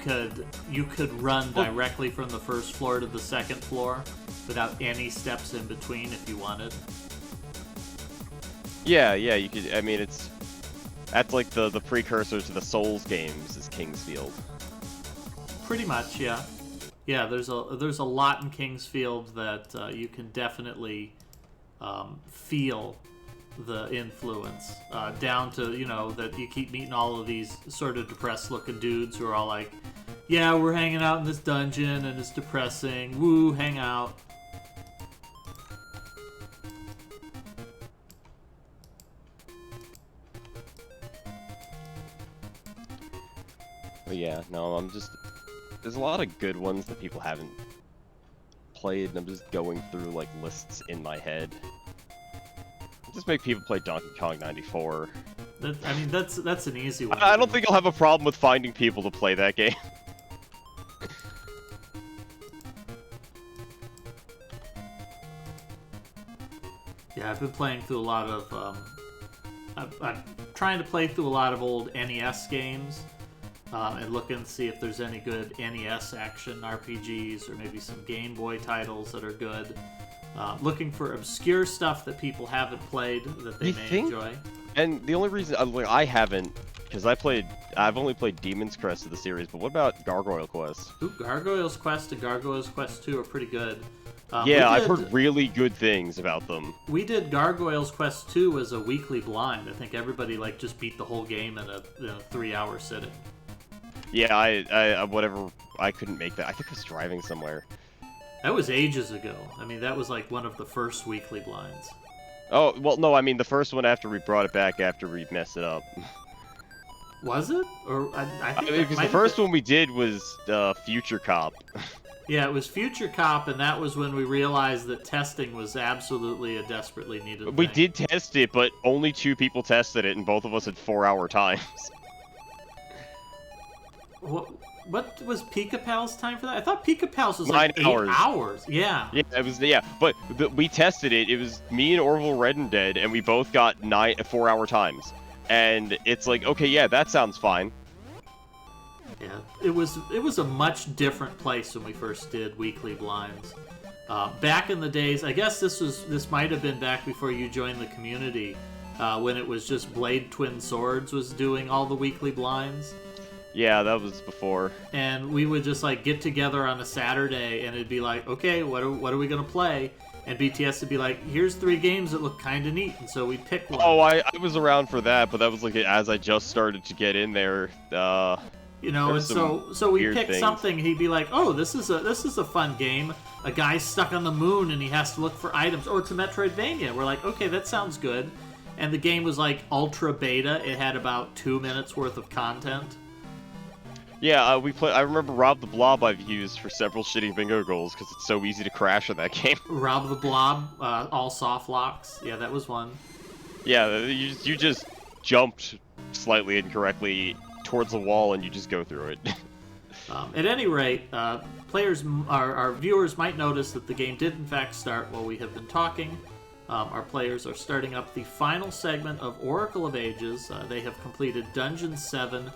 could run directly from the first floor to the second floor without any steps in between if you wanted. Yeah, you could. I mean, that's like the precursor to the Souls games is Kingsfield. Pretty much, yeah. Yeah, there's a lot in Kingsfield that you can definitely feel the influence, down to, that you keep meeting all of these sort of depressed looking dudes who are all like, yeah, we're hanging out in this dungeon and it's depressing, woo, hang out. But yeah, no, there's a lot of good ones that people haven't played, and I'm just going through like lists in my head. Just make people play Donkey Kong 94. That's an easy one. I don't think I'll have a problem with finding people to play that game. Yeah, I've been playing through a lot of. I'm trying to play through a lot of old NES games, and looking to see if there's any good NES action RPGs or maybe some Game Boy titles that are good. Looking for obscure stuff that people haven't played that they may enjoy. And the only reason I haven't, because I've only played Demon's Crest of the series, but what about Gargoyle Quest? Ooh, Gargoyle's Quest and Gargoyle's Quest 2 are pretty good. Yeah, I've heard really good things about them. We did Gargoyle's Quest 2 as a weekly blind. I think everybody just beat the whole game in a 3-hour sitting. Yeah, I couldn't make that. I think I was driving somewhere. That was ages ago. I mean, that was like one of the first weekly blinds. Oh, well, no, I mean the first one after we brought it back after we messed it up. Was it? Or I think because the first one we did was Future Cop. Yeah, it was Future Cop, and that was when we realized that testing was absolutely a desperately needed thing. We did test it, but only 2 people tested it, and both of us had 4-hour times. What was Pika Pal's time for that? I thought Pika Pal's was 9 like 8 hours. hours. Yeah. Yeah, it was. Yeah, but we tested it. It was me and Orville Red and Dead, and we both got 4-hour times. And it's like, okay, yeah, that sounds fine. Yeah, it was a much different place when we first did weekly blinds. Back in the days, I guess this might have been back before you joined the community, when it was just Blade Twin Swords was doing all the weekly blinds. Yeah, that was before. And we would just get together on a Saturday, and it'd be like, okay, what are we gonna play? And BTS would be like, here's 3 games that look kind of neat, and so we'd pick one. Oh, I was around for that, but that was as I just started to get in there. And so we picked something. He'd be like, "Oh, this is a fun game. A guy's stuck on the moon and he has to look for items. Oh, it's a Metroidvania." We're like, "Okay, that sounds good." And the game was ultra beta. It had about 2 minutes worth of content. Yeah, I remember Rob the Blob I've used for several shitty bingo goals because it's so easy to crash in that game. Rob the Blob, all soft locks. Yeah, that was one. Yeah, you just jumped slightly incorrectly towards the wall and you just go through it. At any rate, our viewers might notice that the game did in fact start while we have been talking. Our players are starting up the final segment of Oracle of Ages. They have completed Dungeon 7,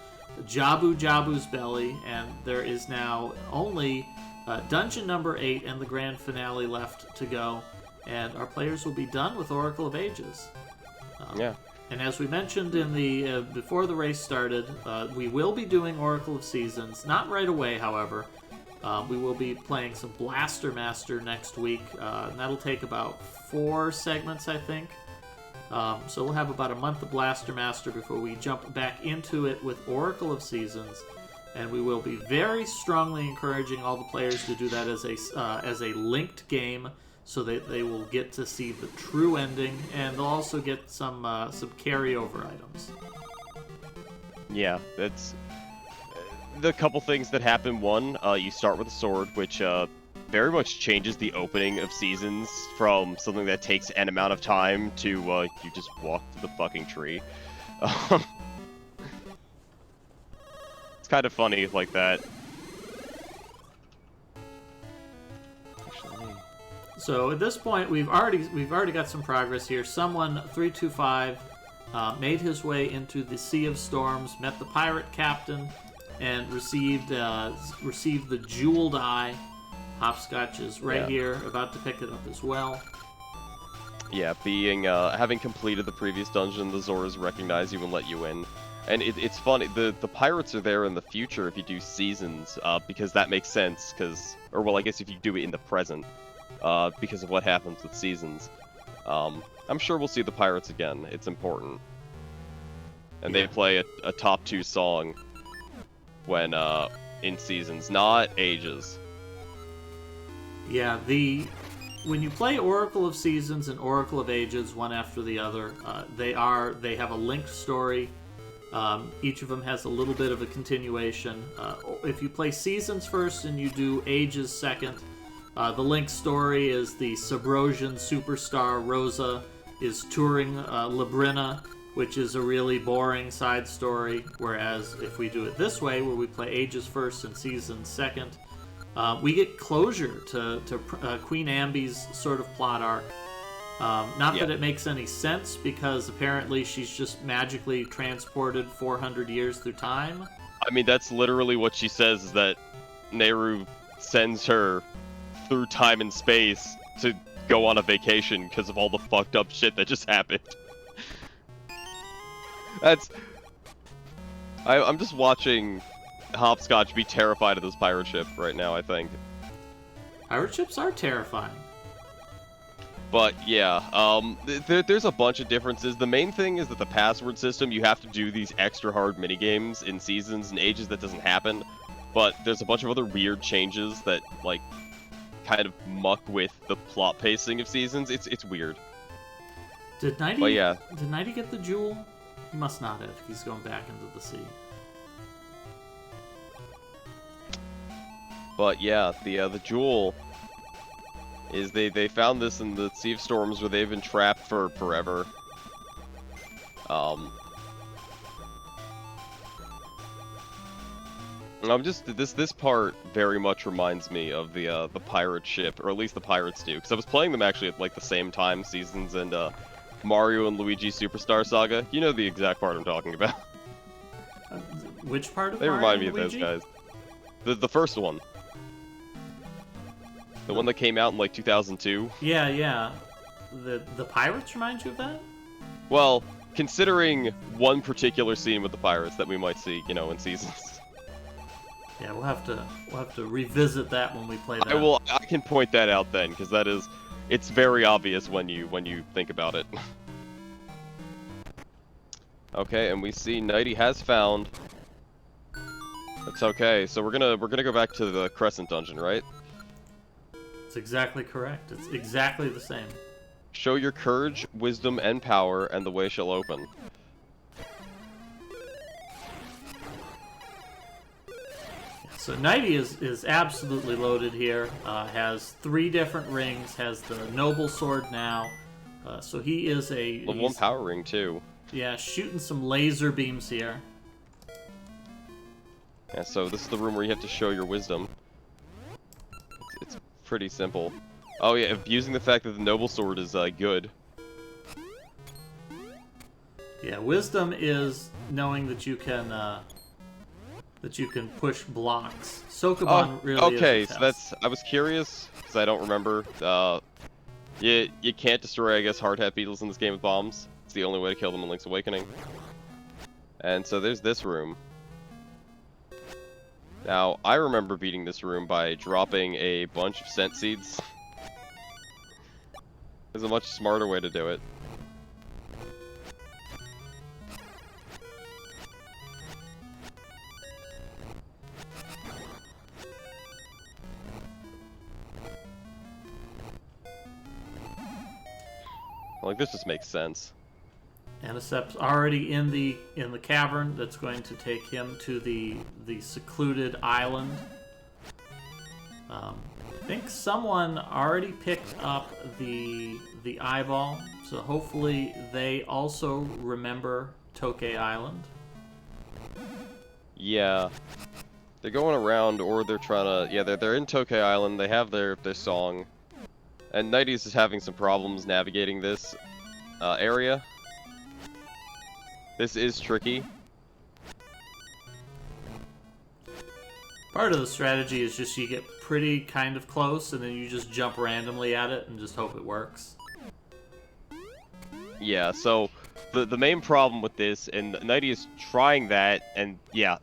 Jabu Jabu's Belly, and there is now only Dungeon number 8 and the grand finale left to go. And our players will be done with Oracle of Ages. Yeah. And as we mentioned in the before the race started, we will be doing Oracle of Seasons. Not right away, however. We will be playing some Blaster Master next week, and that'll take about 4 segments, I think. So we'll have about a month of Blaster Master before we jump back into it with Oracle of Seasons. And we will be very strongly encouraging all the players to do that as a linked game, so that they will get to see the true ending, and they'll also get some carryover items. Yeah, that's the couple things that happen. One, you start with a sword, which very much changes the opening of Seasons from something that takes an amount of time to you just walk to the fucking tree. It's kind of funny like that. So at this point, we've already got some progress here. Someone 325 made his way into the Sea of Storms, met the pirate captain, and received the jeweled eye. Hopscotch is right here, about to pick it up as well. Yeah, having completed the previous dungeon, the Zoras recognize you and let you in. And it's funny, the pirates are there in the future if you do seasons, because that makes sense, or well, I guess if you do it in the present, because of what happens with seasons. I'm sure we'll see the pirates again, it's important. And they play a top 2 song when, in seasons, not ages. Yeah, when you play Oracle of Seasons and Oracle of Ages one after the other, they have a linked story. Each of them has a little bit of a continuation. If you play Seasons first and you do Ages second, the linked story is the Subrosian superstar Rosa is touring Labrina, which is a really boring side story. Whereas if we do it this way, where we play Ages first and Seasons second, we get closure to Queen Ambi's sort of plot arc. Not that it makes any sense, because apparently she's just magically transported 400 years through time. I mean, that's literally what she says, is that Nehru sends her through time and space to go on a vacation because of all the fucked up shit that just happened. I'm just watching Hopscotch be terrified of this pirate ship right now, I think. Pirate ships are terrifying. But yeah, there's a bunch of differences. The main thing is that the password system, you have to do these extra hard minigames in Seasons and Ages. That doesn't happen. But there's a bunch of other weird changes that, like, kind of muck with the plot pacing of Seasons. It's weird. Did Nighty get the jewel? He must not have. He's going back into the sea. But yeah, the jewel is they found this in the Sea of Storms, where they've been trapped for forever. This part very much reminds me of the pirate ship, or at least the pirates do, because I was playing them actually at like the same time, Seasons and Mario and Luigi Superstar Saga. You know the exact part I'm talking about. Which part of They Mario remind me and of those Luigi? guys. The first one. The one that came out in like 2002. Yeah. The pirates remind you of that? Well, considering one particular scene with the pirates that we might see, in Seasons. Yeah, we'll have to revisit that when we play that. I can point that out then, because it's very obvious when you think about it. Okay, and we see Nighty has found. That's okay. So we're gonna go back to the Crescent dungeon, right? It's exactly correct. It's exactly the same. Show your courage, wisdom, and power, and the way shall open. So Nighty is absolutely loaded here. Has 3 different rings. Has the noble sword now. So he is Level 1 power ring too. Yeah, shooting some laser beams here. Yeah. So this is the room where you have to show your wisdom. It's pretty simple. Oh yeah, abusing the fact that the noble sword is good. Yeah, wisdom is knowing that you can push blocks. Sokoban really okay, is a so test. I was curious because I don't remember. You can't destroy, I guess, hard hat beetles in this game with bombs. It's the only way to kill them in Link's Awakening. And so there's this room. Now, I remember beating this room by dropping a bunch of scent seeds. There's a much smarter way to do it. Like, this just makes sense. Anicep's already in the cavern. That's going to take him to the secluded island. I think someone already picked up the eyeball, so hopefully they also remember Tokay Island. Yeah. They're going around, or they're trying to... Yeah, they're in Tokay Island. They have their song. And Nighty's is having some problems navigating this area. This is tricky. Part of the strategy is just you get pretty kind of close, and then you just jump randomly at it and just hope it works. Yeah, so the main problem with this, and Nighty is trying that, and yeah.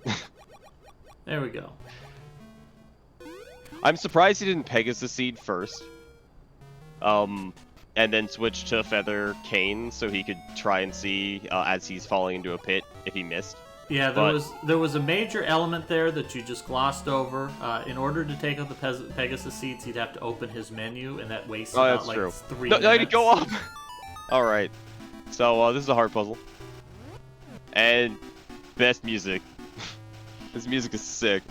There we go. I'm surprised he didn't Pegasus Seed first. And then switch to Feather Cane so he could try and see as he's falling into a pit if he missed. Yeah, there was a major element there that you just glossed over. In order to take out the Pegasus Seeds, he'd have to open his menu, and that wastes about like 3 minutes. No, go up! Alright. So, this is a hard puzzle. And best music. This music is sick.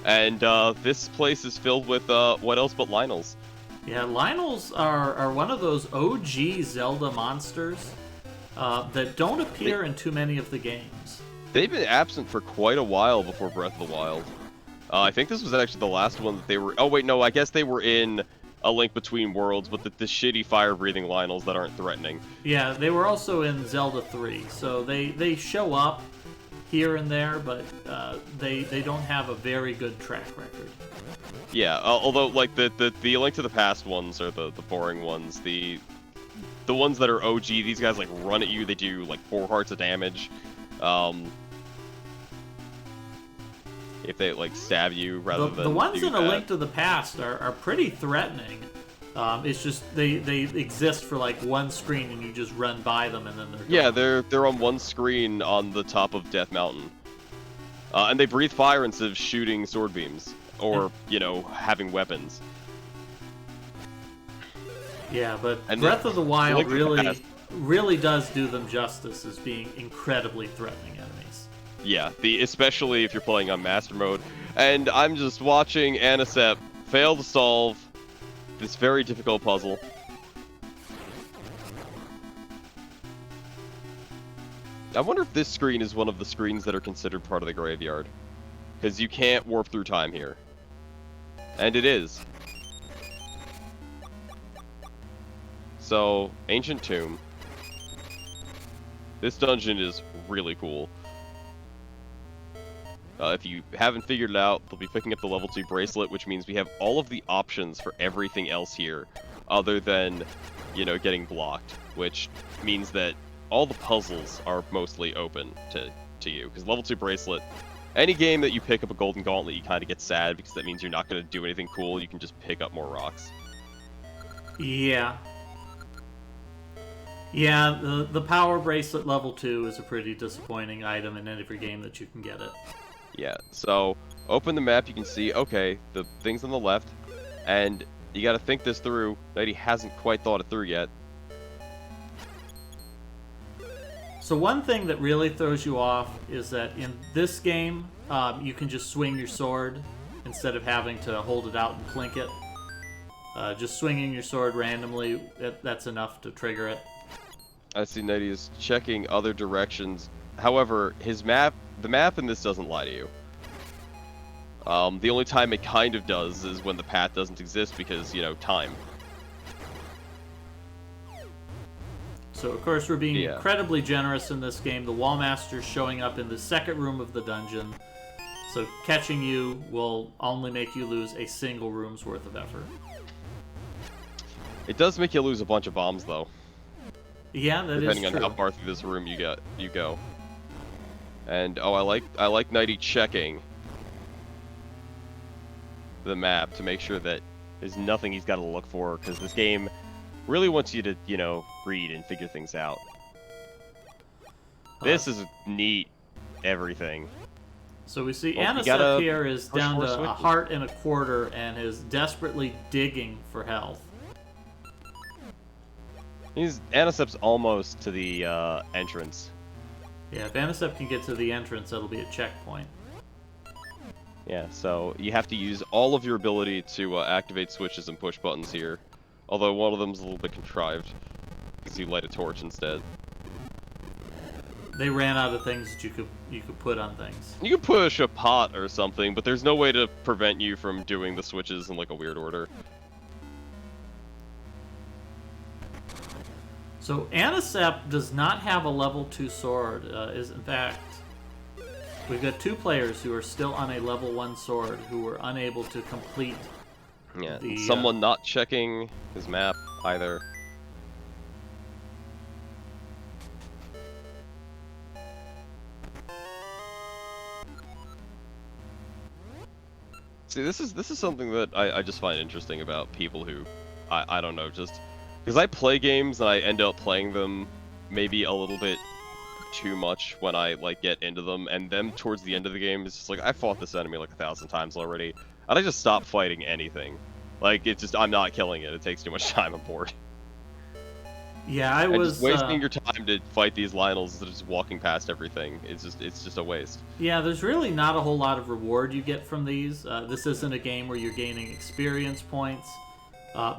And this place is filled with what else but Lionels. Yeah, Lionels are one of those OG Zelda monsters that don't appear in too many of the games. They've been absent for quite a while before Breath of the Wild. I think this was actually the last one that they were... Oh, wait, no, I guess they were in A Link Between Worlds, but the shitty fire-breathing Lionels that aren't threatening. Yeah, they were also in Zelda 3, so they show up here and there, but they don't have a very good track record. Yeah, although, like, the Link to the Past ones are the boring ones. The ones that are OG, these guys, like, run at you, they do, like, 4 hearts of damage. If they, like, stab you rather than the ones in A that. Link to the Past are pretty threatening. It's just they exist for like one screen and you just run by them and then they're gone. Yeah, they're on one screen on the top of Death Mountain. And they breathe fire instead of shooting sword beams. Or, you know, having weapons. Yeah, but And Breath of the Wild really does do them justice as being incredibly threatening enemies. Yeah, especially if you're playing on Master Mode. And I'm just watching Anisep fail to solve this very difficult puzzle. I wonder if this screen is one of the screens that are considered part of the graveyard. Because you can't warp through time here. And it is. So, Ancient Tomb. This dungeon is really cool. If you haven't figured it out, they'll be picking up the level 2 bracelet, which means we have all of the options for everything else here, other than, you know, getting blocked, which means that all the puzzles are mostly open to you, because level 2 bracelet, any game that you pick up a golden gauntlet, you kind of get sad, because that means you're not going to do anything cool, you can just pick up more rocks. Yeah. Yeah, the power bracelet level 2 is a pretty disappointing item in every game that you can get it. Yeah, so open the map, you can see, okay, the things on the left, and you gotta think this through. Nighty hasn't quite thought it through yet. So one thing that really throws you off is that in this game, you can just swing your sword instead of having to hold it out and clink it. Just swinging your sword randomly, that's enough to trigger it. I see Nighty is checking other directions. However, the map in this doesn't lie to you. The only time it kind of does is when the path doesn't exist because, you know, time. So, of course, we're being incredibly generous in this game. The Wallmaster's showing up in the second room of the dungeon. So catching you will only make you lose a single room's worth of effort. It does make you lose a bunch of bombs, though. Yeah, that is true. Depending on how far through this room you go. And, oh, I like Nighty checking the map to make sure that there's nothing he's got to look for, because this game really wants you to, you know, read and figure things out. This is neat everything. So we see Anisep here is down to 1.25 hearts and is desperately digging for health. Anisep's almost to the entrance. Yeah, if Anisep can get to the entrance, that'll be a checkpoint. Yeah, so you have to use all of your ability to activate switches and push buttons here. Although one of them's a little bit contrived, because you light a torch instead. They ran out of things that you could put on things. You could push a pot or something, but there's no way to prevent you from doing the switches in like a weird order. So Anisep does not have a level 2 sword. Is in fact We've got 2 players who are still on a level 1 sword who were unable to complete. Yeah, The, someone not checking his map either. See, this is something that I just find interesting about people who, I don't know, just because I play games and I end up playing them maybe a little bit too much when I like get into them, and them towards the end of the game is just like, I fought this enemy like 1,000 times already, and I just stop fighting anything. Like, it's just, I'm not killing it. It takes too much time. I'm bored. Yeah, I And was just wasting your time to fight these Lionels instead of just walking past everything. It's just a waste. Yeah, there's really not a whole lot of reward you get from these. This isn't a game where you're gaining experience points.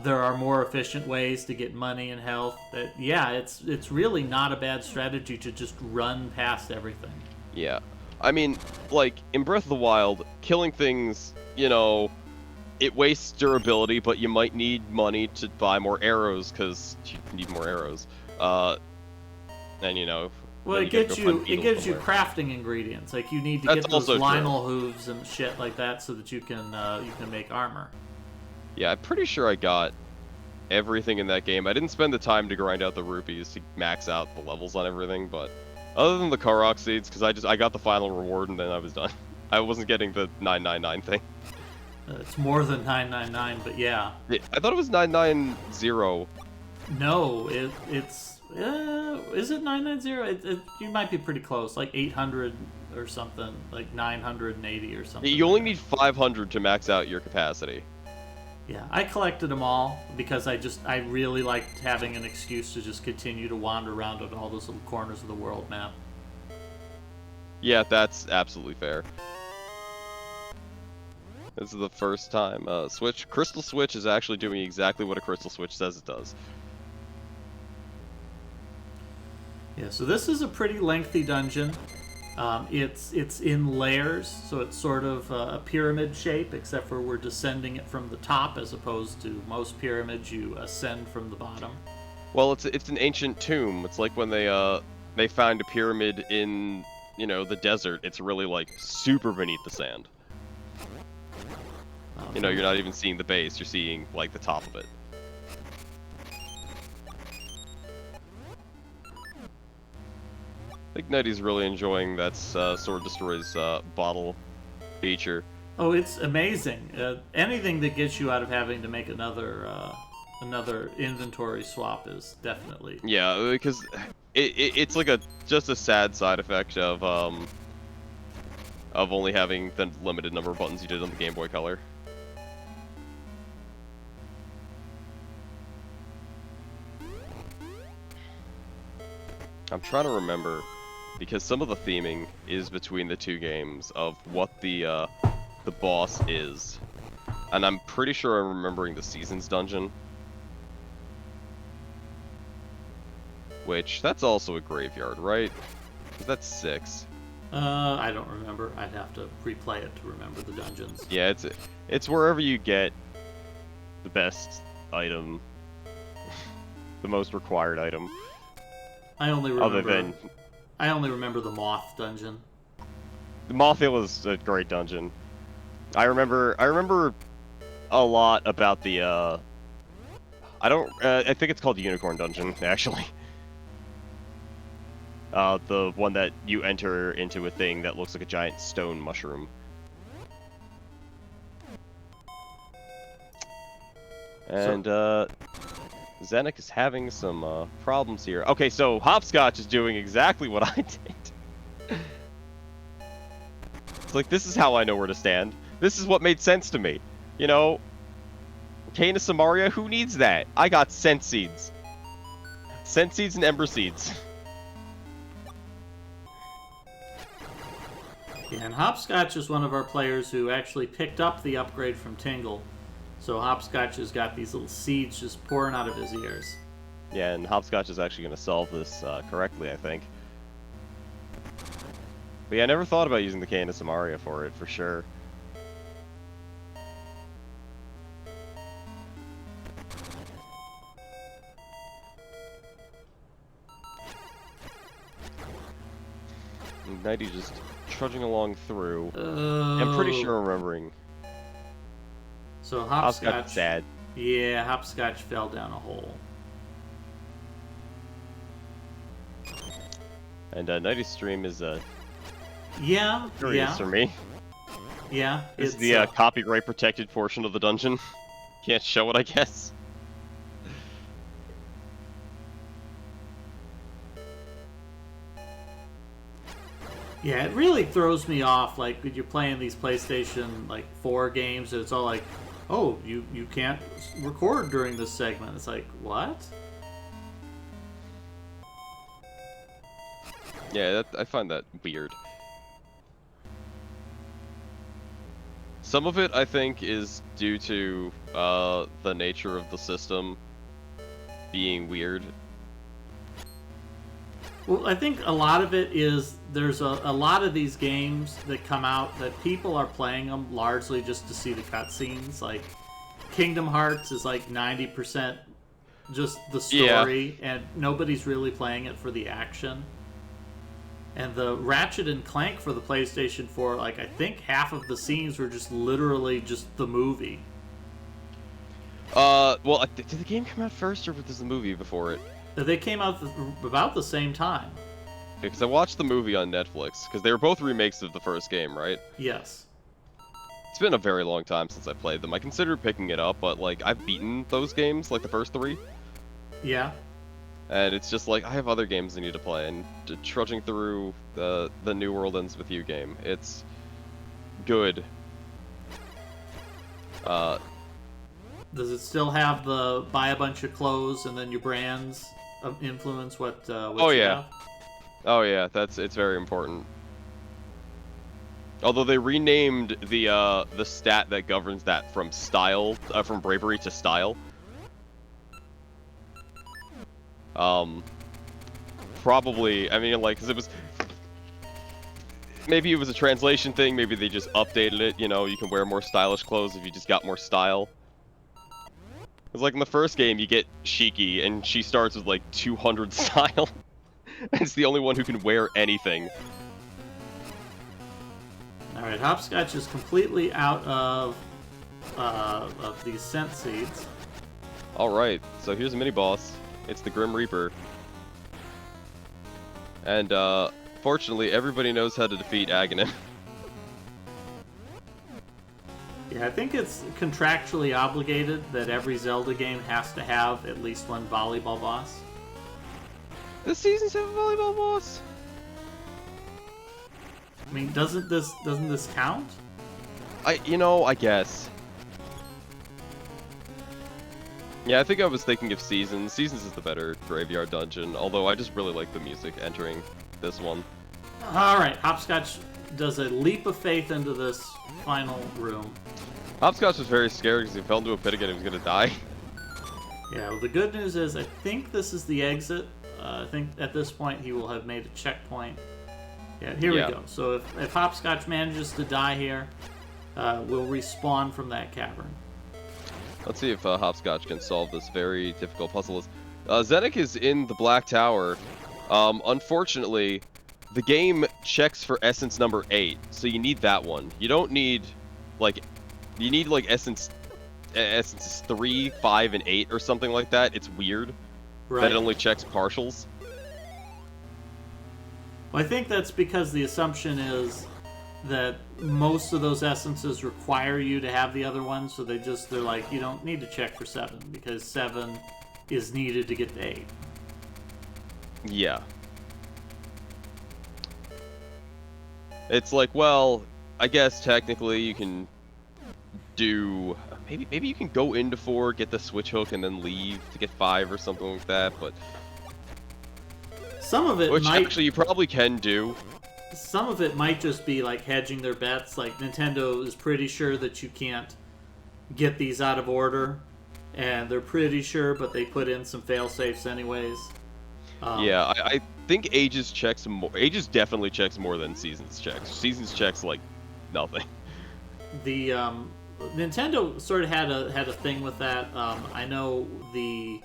There are more efficient ways to get money and health. Yeah, it's really not a bad strategy to just run past everything. Yeah. I mean, like, in Breath of the Wild, killing things, you know, it wastes durability, but you might need money to buy more arrows, because you need more arrows. And, you know... Well, it gives you crafting ingredients. Like, you need to get those Lionel hooves and shit like that so that you can make armor. Yeah, I'm pretty sure I got everything in that game. I didn't spend the time to grind out the rupees to max out the levels on everything, but other than the Korok seeds, because I got the final reward and then I was done. I wasn't getting the 999 thing. It's more than 999, but yeah. I thought it was 990. No, it's is it 990? You might be pretty close, like 800 or something, like 980 or something. You only need 500 to max out your capacity. Yeah, I collected them all because I really liked having an excuse to just continue to wander around on all those little corners of the world map. Yeah, that's absolutely fair. This is the first time. Crystal Switch is actually doing exactly what a Crystal Switch says it does. Yeah, so this is a pretty lengthy dungeon. It's in layers, so it's sort of a pyramid shape, except for we're descending it from the top, as opposed to most pyramids you ascend from the bottom. Well, it's an ancient tomb. It's like when they find a pyramid in, you know, the desert. It's really like super beneath the sand. You know, you're not even seeing the base, you're seeing, like, the top of it. I think Nutty's really enjoying that Sword Destroys bottle feature. Oh, it's amazing. Anything that gets you out of having to make another inventory swap is definitely... Yeah, because it's like just a sad side effect of only having the limited number of buttons you did on the Game Boy Color. I'm trying to remember, because some of the theming is between the two games of what the boss is, and I'm pretty sure I'm remembering the Seasons dungeon, which that's also a graveyard, right? 'Cause that's 6. I don't remember. I'd have to replay it to remember the dungeons. Yeah, it's wherever you get the best item, the most required item. I only remember the Moth dungeon. The Moth Hill is a great dungeon. I remember a lot about the I think it's called the Unicorn Dungeon, actually. The one that you enter into a thing that looks like a giant stone mushroom. And Zenik is having some problems here. Okay, so Hopscotch is doing exactly what I did. It's like, this is how I know where to stand. This is what made sense to me. You know, Cane of Samaria, who needs that? I got Scent Seeds. Scent Seeds and Ember Seeds. Yeah, and Hopscotch is one of our players who actually picked up the upgrade from Tingle. So Hopscotch has got these little seeds just pouring out of his ears. Yeah, and Hopscotch is actually going to solve this correctly, I think. But yeah, I never thought about using the Cane of Samaria for it, for sure. Nighty just trudging along through. Oh. I'm pretty sure I'm remembering. So Hopscotch Hopscotch. sad. Yeah, Hopscotch fell down a hole. And Nighty Stream is Yeah, curious for me. Yeah, This is the copyright protected portion of the dungeon. Can't show it, I guess. Yeah, it really throws me off, like, when you're playing these PlayStation, like, 4 games, and it's all like, oh, you can't record during this segment. It's like, what? Yeah, I find that weird. Some of it, I think, is due to the nature of the system being weird. Well, I think a lot of it is there's a lot of these games that come out that people are playing them largely just to see the cutscenes. Like, Kingdom Hearts is like 90% just the story, and nobody's really playing it for the action. And the Ratchet and Clank for the PlayStation 4, like, I think half of the scenes were just literally just the movie. Well, did the game come out first, or was the movie before it? They came out about the same time. Because I watched the movie on Netflix, because they were both remakes of the first game, right? Yes. It's been a very long time since I played them. I considered picking it up, but, like, I've beaten those games, like the first 3. Yeah. And it's just like, I have other games I need to play, and trudging through the New World Ends With You game. It's good. Does it still have the buy a bunch of clothes and then your brands influence what oh, you yeah. have? Oh yeah, it's very important. Although they renamed the stat that governs that from style, from bravery to style. Probably, I mean, like, because it was... Maybe it was a translation thing, maybe they just updated it, you know, you can wear more stylish clothes if you just got more style. Because, like, in the first game, you get Shiki, and she starts with, like, 200 style. And it's the only one who can wear anything. Alright, Hopscotch is completely out of these scent seeds. Alright, so here's a mini-boss. It's the Grim Reaper. And, fortunately, everybody knows how to defeat Aghanim. Yeah, I think it's contractually obligated that every Zelda game has to have at least one volleyball boss. This season's have a volleyball boss? I mean, doesn't this count? I guess. Yeah, I think I was thinking of Seasons. Seasons is the better graveyard dungeon, although I just really like the music entering this one. Alright, Hopscotch does a leap of faith into this final room. Hopscotch was very scared because he fell into a pit again and he was gonna die. Yeah, well, the good news is I think this is the exit. I think at this point he will have made a checkpoint. Yeah, here we go. So if Hopscotch manages to die here, we'll respawn from that cavern. Let's see if Hopscotch can solve this very difficult puzzle. Zenik is in the Black Tower. Unfortunately, the game checks for essence number 8, so you need that one. You don't need, like, you need, like, essences 3, 5, and 8 or something like that. It's weird. Right. That it only checks partials. Well, I think that's because the assumption is that most of those essences require you to have the other one, so they're like, you don't need to check for 7, because 7 is needed to get to 8. Yeah. It's like, well, I guess technically you can do... Maybe you can go into 4, get the switch hook, and then leave to get 5 or something like that, but... Some of it Which might... actually you probably can do. Some of it might just be like hedging their bets. Like, Nintendo is pretty sure that you can't get these out of order, and they're pretty sure, but they put in some fail-safes anyways. Yeah, I think Ages checks more. Ages definitely checks more than Seasons checks. Seasons checks like nothing. The Nintendo sort of had a thing with that. I know the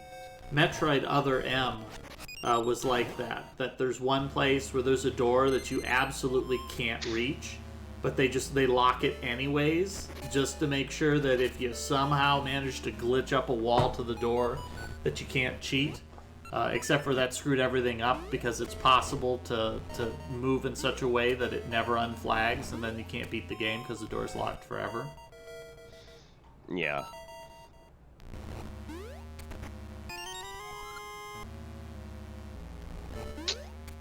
Metroid Other M was like that. That there's one place where there's a door that you absolutely can't reach, but they lock it anyways, just to make sure that if you somehow manage to glitch up a wall to the door, that you can't cheat. Except for that screwed everything up, because it's possible to move in such a way that it never unflags, and then you can't beat the game because the door's locked forever. Yeah.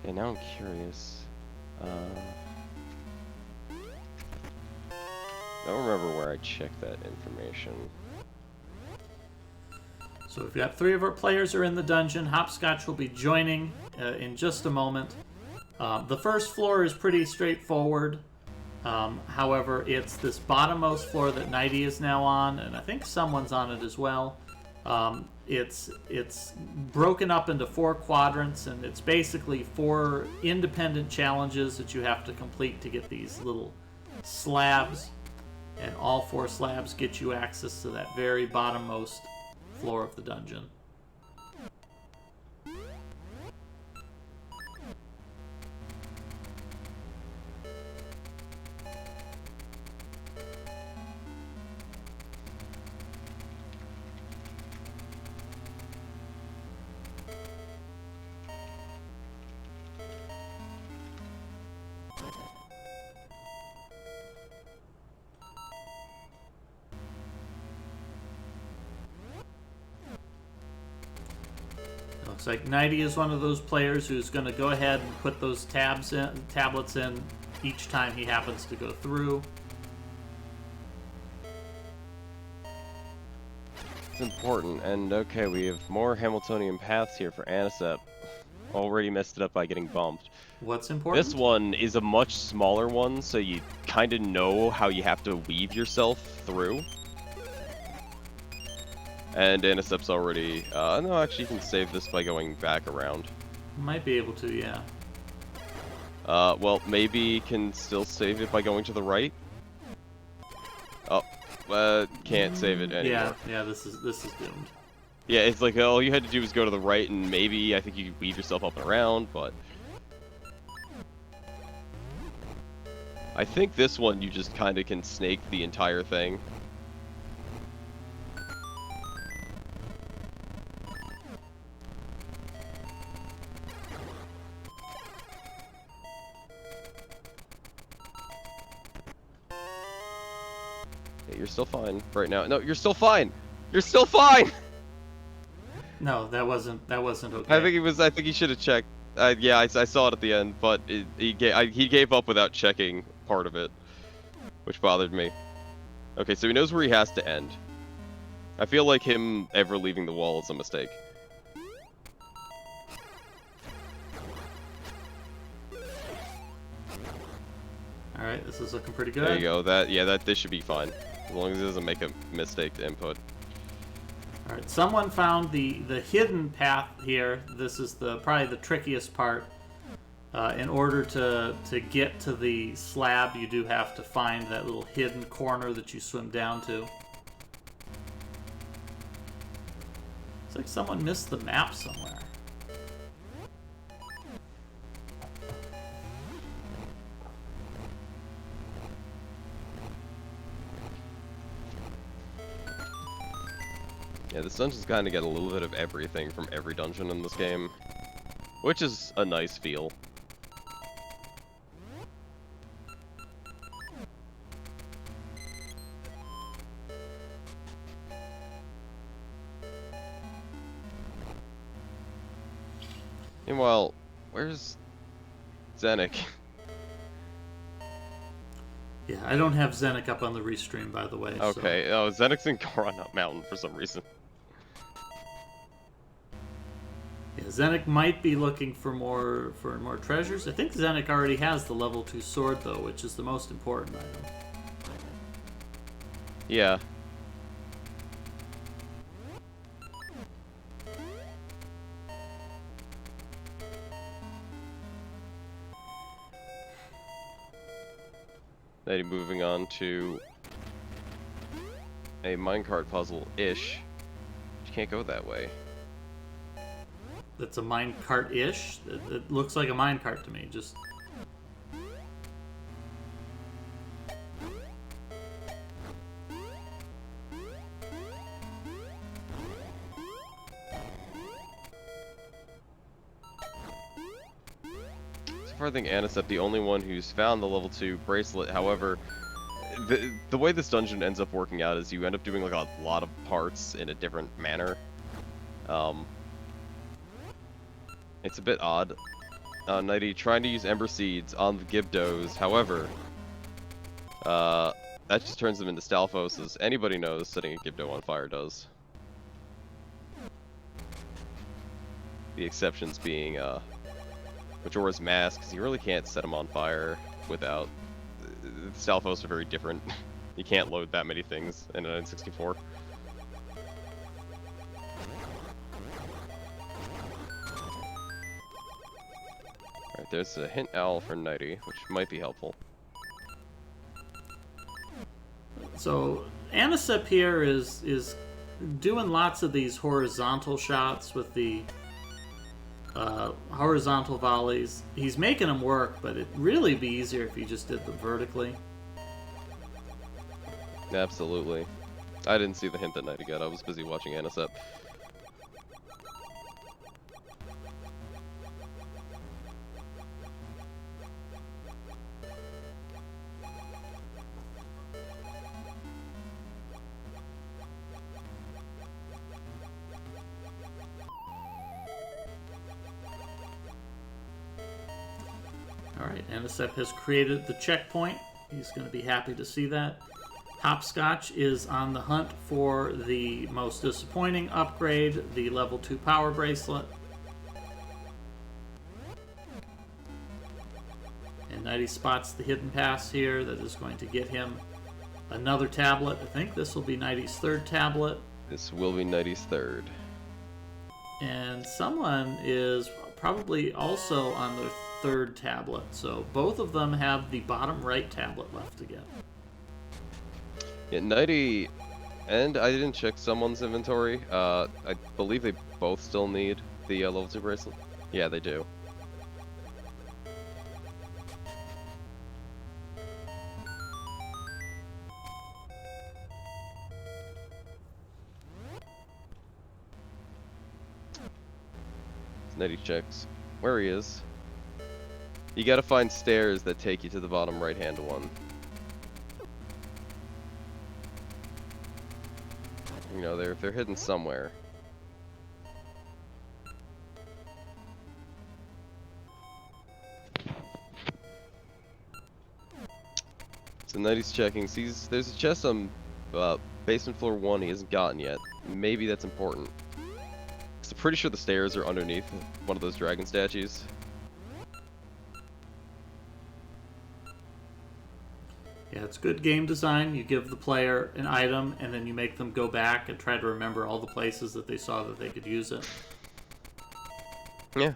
Okay, now I'm curious. I don't remember where I checked that information. So we've got 3 of our players are in the dungeon. Hopscotch will be joining in just a moment. The first floor is pretty straightforward. However, it's this bottommost floor that Nighty is now on, and I think someone's on it as well. It's broken up into 4 quadrants, and it's basically 4 independent challenges that you have to complete to get these little slabs. And all 4 slabs get you access to that very bottommost floor of the dungeon. Looks like Nighty is one of those players who's going to go ahead and put those tablets in each time he happens to go through. It's important, and okay, we have more Hamiltonian paths here for Anisep. Already messed it up by getting bumped. What's important? This one is a much smaller one, so you kind of know how you have to weave yourself through. And Anisep's already... no, actually, you can save this by going back around. Might be able to, yeah. Well, maybe can still save it by going to the right. Oh, can't save it anymore. Yeah, this is doomed. Yeah, it's like all you had to do was go to the right, and maybe I think you could weave yourself up and around, but... I think this one you just kind of can snake the entire thing. You're still fine right now. No, you're still fine. You're still fine. No, that wasn't okay. I think he should have checked. Yeah, I saw it at the end, but he gave up without checking part of it, which bothered me. Okay, so he knows where he has to end. I feel like him ever leaving the wall is a mistake. All right, this is looking pretty good. There you go. This should be fine. As long as it doesn't make a mistake to input. All right, someone found the hidden path here. This is probably the trickiest part. In order to get to the slab, you do have to find that little hidden corner that you swim down to. It's like someone missed the map somewhere. Yeah, this dungeon's kind of got a little bit of everything from every dungeon in this game, which is a nice feel. Meanwhile, where's Zenik? Yeah, I don't have Zenik up on the restream, by the way. Okay, so. oh, Zenik's in Coronut Mountain for some reason. Yeah, Zenik might be looking for more treasures. I think Zenik already has the level 2 sword, though, which is the most important item. Yeah. Then moving on to a minecart puzzle-ish. You can't go that way. That's a minecart-ish. It looks like a minecart to me. Just So far, I think Anisette the only one who's found the level 2 bracelet. However, the way this dungeon ends up working out is you end up doing like a lot of parts in a different manner. It's a bit odd. Nighty trying to use Ember Seeds on the Gibdos. However, that just turns them into Stalfos, as anybody knows setting a Gibdo on fire does. The exceptions being Majora's Mask, because you really can't set them on fire without... The Stalfos are very different. You can't load that many things in an N64. Alright, there's a hint owl for Nighty, which might be helpful. so Anisep here is doing lots of these horizontal shots with the horizontal volleys. He's making them work, but it'd really be easier if he just did them vertically. Absolutely. I didn't see the hint that Nighty got. I was busy watching Anisep. Alright, Anisep has created the checkpoint. He's going to be happy to see that. Hopscotch is on the hunt for the most disappointing upgrade, the level 2 power bracelet. And Nighty spots the hidden pass here that is going to get him another tablet. I think this will be Nighty's third tablet. This will be Nighty's third. And someone is probably also on their third tablet. So both of them have the bottom right tablet left to get. Yeah, Nighty, and I didn't check someone's inventory. I believe they both still need the level 2 bracelet. Yeah, they do. Nighty checks where he is. You gotta find stairs that take you to the bottom right-hand one. You know, they're hidden somewhere. So Nighty's checking, sees there's a chest on basement floor 1 he hasn't gotten yet. Maybe that's important. So I'm pretty sure the stairs are underneath one of those dragon statues. Yeah, it's good game design. You give the player an item, and then you make them go back and try to remember all the places that they saw that they could use it. Yeah.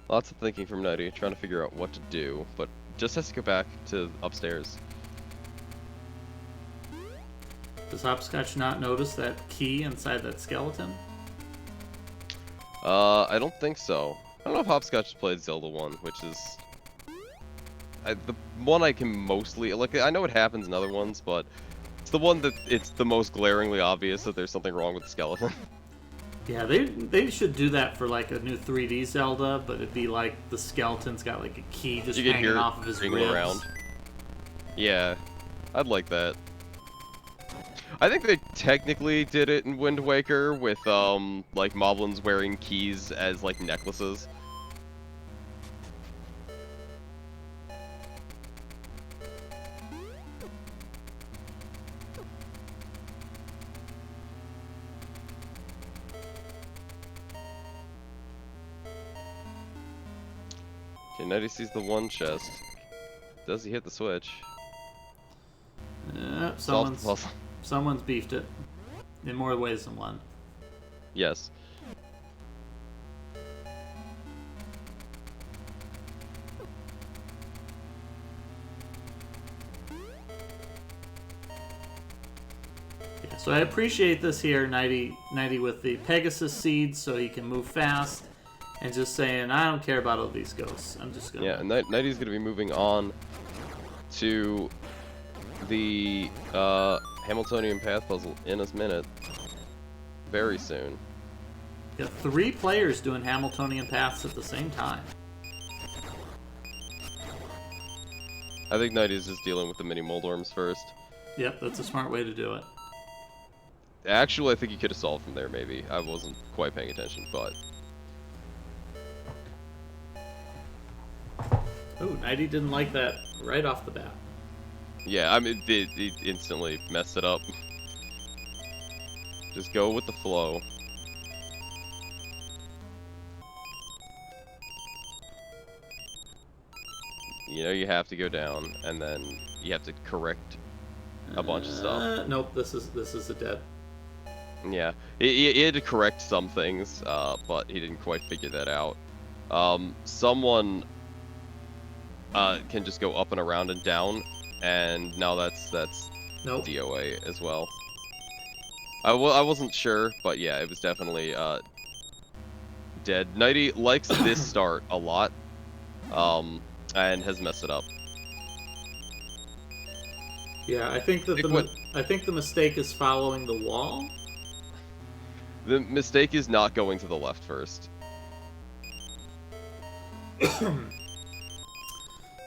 Lots of thinking from Nighty, trying to figure out what to do, but just has to go back to upstairs. Does Hopscotch not notice that key inside that skeleton? I don't think so. I don't know if Hopscotch has played Zelda 1, which is... the one I can mostly... Like, I know it happens in other ones, but it's the one that it's the most glaringly obvious that there's something wrong with the skeleton. Yeah, they should do that for like a new 3D Zelda, but it'd be like the skeleton's got like a key just You can hanging hear off of his it ribs. around. Yeah, I'd like that. I think they technically did it in Wind Waker with, like, moblins wearing keys as, like, necklaces. Okay, Nighty sees the one chest. Does he hit the switch? Solves the puzzle. Someone's beefed it. In more ways than one. Yes. So I appreciate this here, 90 with the Pegasus seeds, so he can move fast, and just saying, I don't care about all these ghosts. I'm just gonna... Yeah, and 90's gonna be moving on to the Hamiltonian Path puzzle in a minute. Very soon. Got 3 players doing Hamiltonian paths at the same time. I think 90's just dealing with the mini Moldworms first. Yep, that's a smart way to do it. Actually, I think you could have solved from there, maybe. I wasn't quite paying attention, but... Ooh, 90 didn't like that right off the bat. Yeah, I mean, it instantly messed it up. Just go with the flow. You know you have to go down, and then you have to correct a bunch of stuff. Nope, this is a dead. Yeah, he had to correct some things, but he didn't quite figure that out. Someone can just go up and around and down, and now that's Nope. DOA as well. I wasn't sure, but yeah, it was definitely dead. 90 likes this start a lot, and has messed it up. Yeah, I think that the mistake is following the wall. The mistake is not going to the left first. All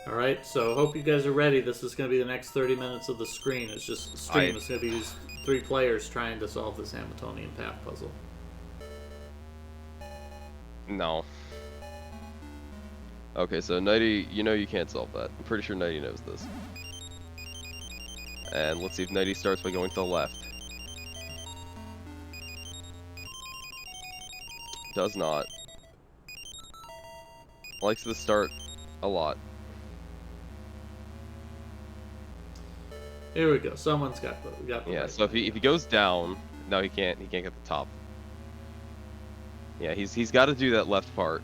right, so hope you guys are ready. This is going to be the next 30 minutes of the screen. It's just stream. It's going to be these 3 players trying to solve this Hamiltonian path puzzle. No. Okay, so 90, you know you can't solve that. I'm pretty sure 90 knows this. And let's see if 90 starts by going to the left. Does not. Likes the start a lot. Here we go. Someone's got the Yeah, right so if he goes down, no, he can't get the top. Yeah, he's got to do that left part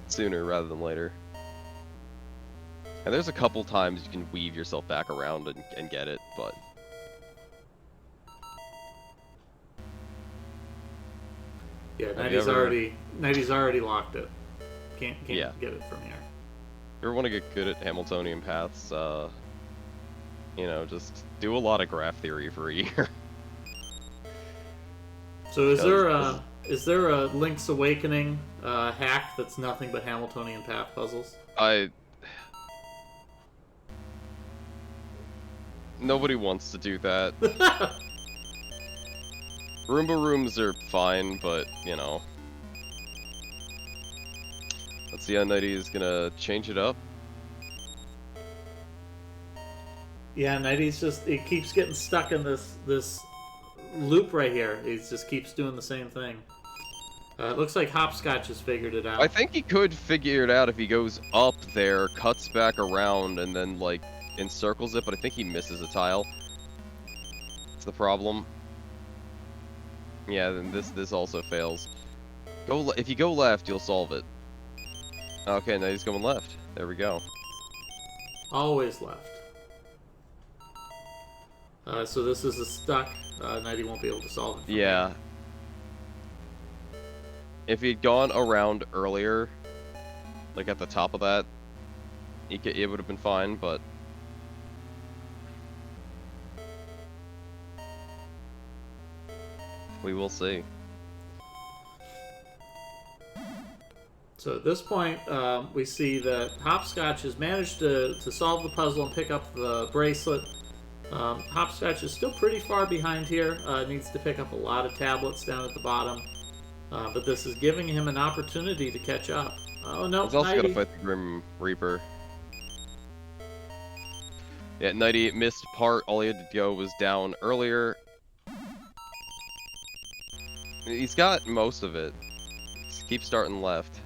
sooner rather than later. And there's a couple times you can weave yourself back around and get it, but yeah, 90's already locked it. Can't Yeah. get it from here. if you ever want to get good at Hamiltonian paths, you know, just do a lot of graph theory for a year. So is there a Link's Awakening hack that's nothing but Hamiltonian path puzzles? Nobody wants to do that. Roomba rooms are fine, but, you know. Let's see how 90 is gonna change it up. Yeah, 90's it keeps getting stuck in this loop right here. He just keeps doing the same thing. It looks like Hopscotch has figured it out. I think he could figure it out if he goes up there, cuts back around, and then, like, encircles it, but I think he misses a tile. That's the problem. Yeah, then this also fails. If you go left, you'll solve it. Okay, now he's going left. There we go. Always left. So this is a stuck. 90 won't be able to solve it. From Yeah. here. If he'd gone around earlier, like at the top of that, it would have been fine, but... we will see. So at this point, we see that Hopscotch has managed to solve the puzzle and pick up the bracelet. Hopscotch is still pretty far behind here. Needs to pick up a lot of tablets down at the bottom. But this is giving him an opportunity to catch up. Oh, no, He's also 90. got to fight the Grim Reaper. Yeah, 90 missed part. All he had to go was down earlier. He's got most of it. Just keep starting left.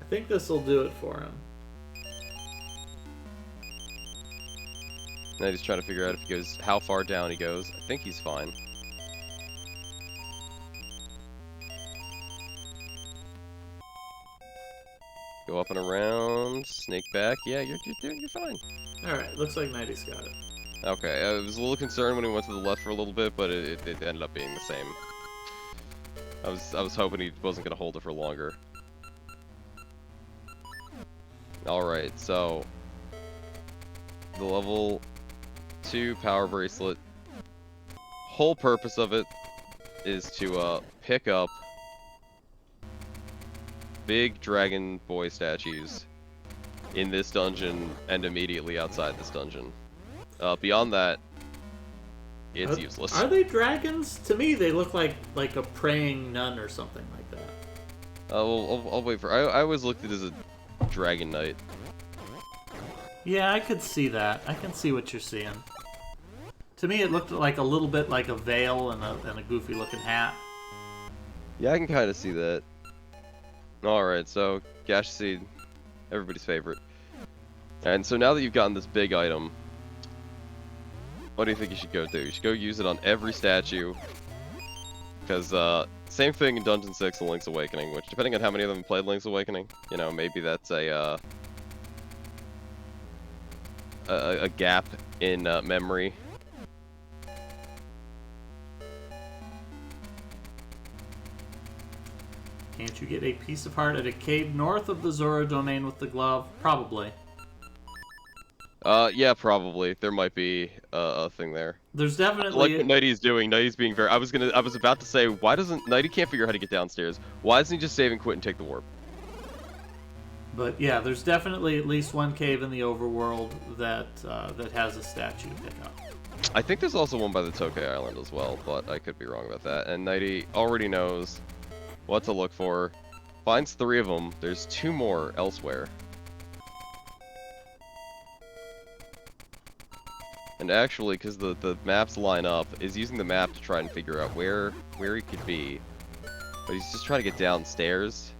I think this will do it for him. Now he's trying to figure out if he goes, how far down he goes. I think he's fine. Go up and around, snake back. Yeah, you're fine. All right, looks like 90's got it. Okay, I was a little concerned when he went to the left for a little bit, but it ended up being the same. I was hoping he wasn't gonna hold it for longer. Alright, so the level 2 power bracelet. Whole purpose of it is to pick up big dragon boy statues in this dungeon and immediately outside this dungeon. Beyond that, it's useless. Are they dragons? To me, they look like a praying nun or something like that. I'll wait for. I always looked at it as a dragon knight. Yeah, I could see that. I can see what you're seeing. To me, it looked like a little bit like a veil and a goofy looking hat. Yeah, I can kind of see that. Alright, so Gash Seed, everybody's favorite. And so now that you've gotten this big item, what do you think you should go do? You should go use it on every statue. Because, same thing in Dungeon 6 and Link's Awakening, which, depending on how many of them played Link's Awakening, you know, maybe that's a gap in memory. Can't you get a piece of heart at a cave north of the Zora domain with the glove? Probably. Yeah, probably. There might be a thing there. There's definitely. I like what Nighty's doing. Nighty's being very. I was about to say, why doesn't Nighty can't figure out how to get downstairs? Why doesn't he just save and quit and take the warp? But yeah, there's definitely at least one cave in the overworld that that has a statue to pick up. I think there's also one by the Tokay Island as well, but I could be wrong about that. And Nighty already knows what to look for. Finds 3 of them. There's 2 more elsewhere. And actually, because the maps line up, is using the map to try and figure out where he could be. But he's just trying to get downstairs.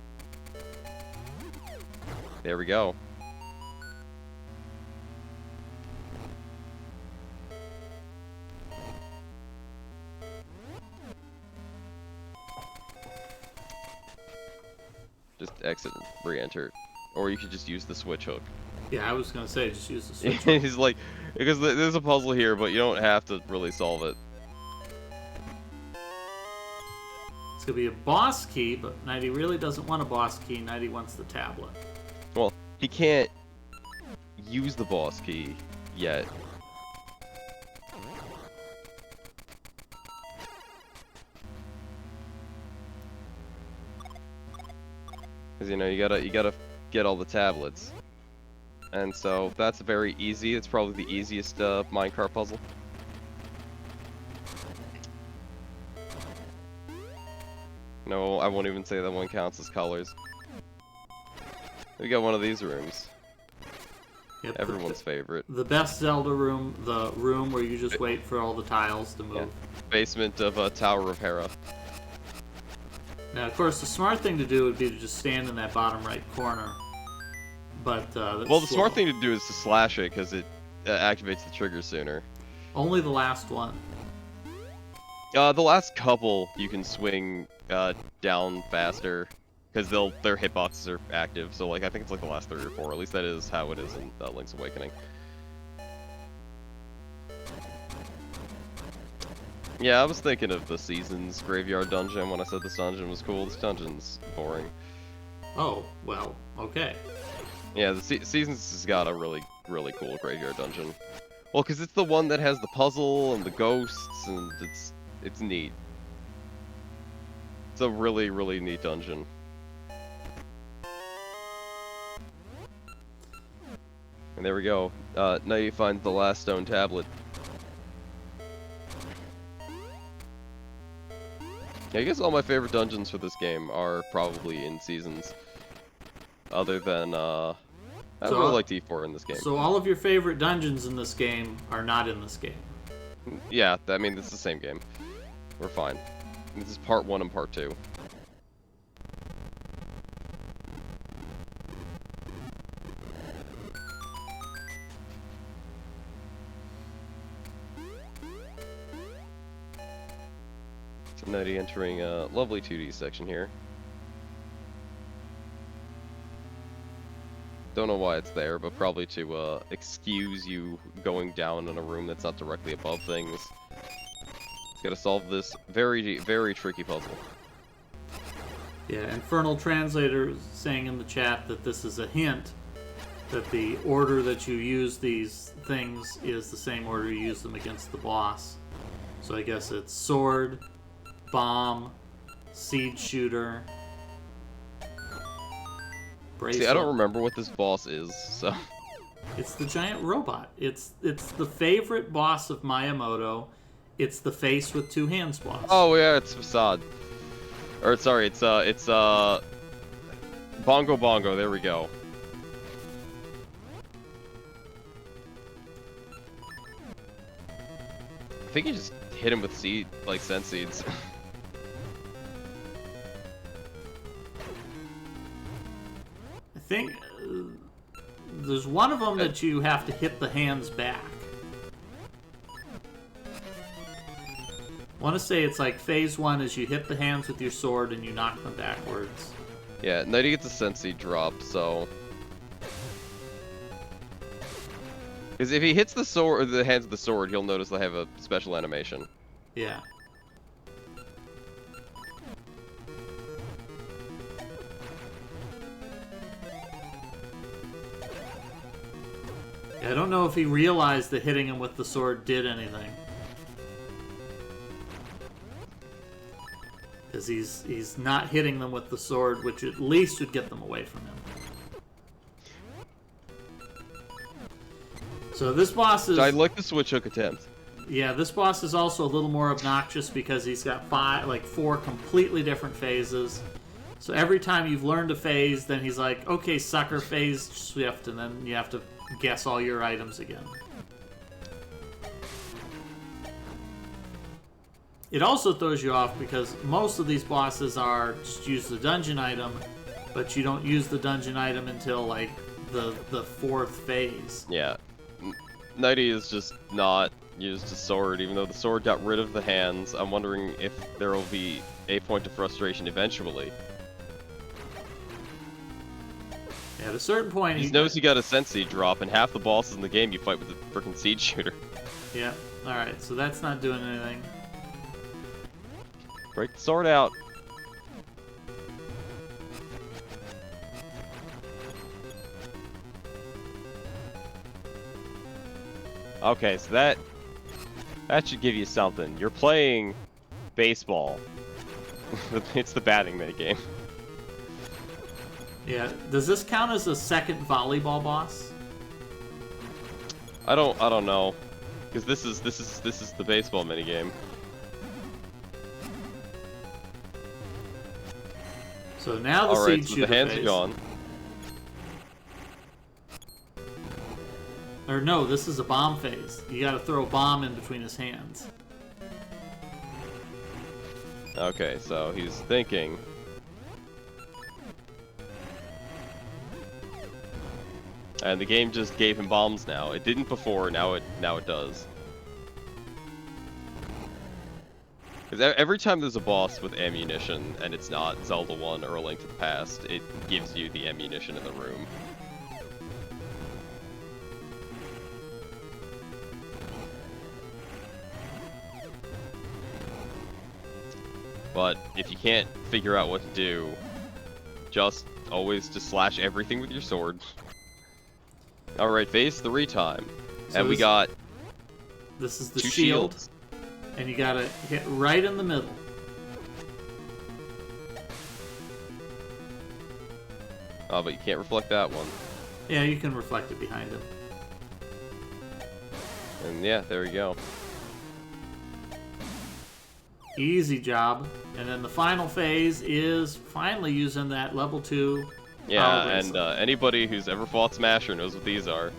There we go. Just exit and re-enter. Or you could just use the switch hook. Yeah, I was gonna say just use the switch hook. He's like, because there's a puzzle here, but you don't have to really solve it. It's gonna be a boss key, but Nighty really doesn't want a boss key. Nighty wants the tablet. Well, he can't use the boss key yet. Because, you know, you gotta get all the tablets. And so that's very easy. It's probably the easiest minecart puzzle. No, I won't even say that one counts as colors. We got one of these rooms. Yep, Everyone's favorite. The best Zelda room, the room where you just wait for all the tiles to move. Yeah. Basement of Tower of Hera. Now, of course, the smart thing to do would be to just stand in that bottom right corner. But that's well, the slow. smart thing to do is to slash it because it activates the trigger sooner. Only the last one. The last couple you can swing down faster because their hitboxes are active. So like I think it's like the last 3 or 4. At least that is how it is in Link's Awakening. Yeah, I was thinking of the Seasons Graveyard Dungeon when I said this dungeon was cool. This dungeon's boring. Oh, well, okay. Yeah, the Seasons has got a really cool Graveyard Dungeon. Well, because it's the one that has the puzzle and the ghosts, and it's neat. It's a really neat dungeon. And there we go. Now you find the last stone tablet. I guess all my favorite dungeons for this game are probably in Seasons. Other than, I really like D4 in this game. So all of your favorite dungeons in this game are not in this game? Yeah, I mean, it's the same game. We're fine. This is part 1 and part 2. So Nighty entering a lovely 2D section here. Don't know why it's there, but probably to excuse you going down in a room that's not directly above things. It's gotta solve this very, very tricky puzzle. Yeah, Infernal Translator saying in the chat that this is a hint that the order that you use these things is the same order you use them against the boss. So I guess it's sword, bomb, seed shooter, bracelet. See, I don't remember what this boss is, so... It's the giant robot. It's the favorite boss of Miyamoto. It's the face with two hands boss. Oh yeah, it's Facade. Or sorry, it's Bongo Bongo, there we go. I think you just hit him with scent seeds. I think there's one of them that you have to hit the hands back. I want to say it's like phase 1 is you hit the hands with your sword and you knock them backwards. Yeah, Nighty gets a Sensi drop, so... Because if he hits the sword, or the hands with the sword, he'll notice they have a special animation. Yeah. I don't know if he realized that hitting him with the sword did anything. Because he's not hitting them with the sword, which at least would get them away from him. So this boss is... I like the switch hook attempt. Yeah, this boss is also a little more obnoxious because he's got 4 completely different phases. So every time you've learned a phase, then he's like, okay, sucker, phase shift, and then you have to guess all your items again. It also throws you off because most of these bosses are just use the dungeon item, but you don't use the dungeon item until like the 4th phase. Yeah. Nighty is just not used a sword, even though the sword got rid of the hands. I'm wondering if there will be a point of frustration eventually. Yeah, at a certain point... He knows he got a Sensi drop, and half the bosses in the game you fight with a freaking seed shooter. Yeah, alright, so that's not doing anything. Break the sword out. Okay, so that should give you something. You're playing baseball. It's the batting minigame. Yeah, does this count as a second volleyball boss? I don't know, because this is the baseball minigame. So now the Alright, seed so shooter the hands phase. are gone. Or no, this is a bomb phase. You gotta throw a bomb in between his hands. Okay, so he's thinking. And the game just gave him bombs now. It didn't before, now it does. Because every time there's a boss with ammunition, and it's not Zelda 1 or A Link to the Past, it gives you the ammunition in the room. But if you can't figure out what to do, just always just slash everything with your sword. Alright, phase 3 time. So and we got this is the two shield, shields. and you gotta hit right in the middle. Oh, but you can't reflect that one. Yeah, you can reflect it behind him. And yeah, there we go. Easy job. And then the final phase is finally using that level 2 Yeah, power and bracelet. anybody who's ever fought Smasher knows what these are.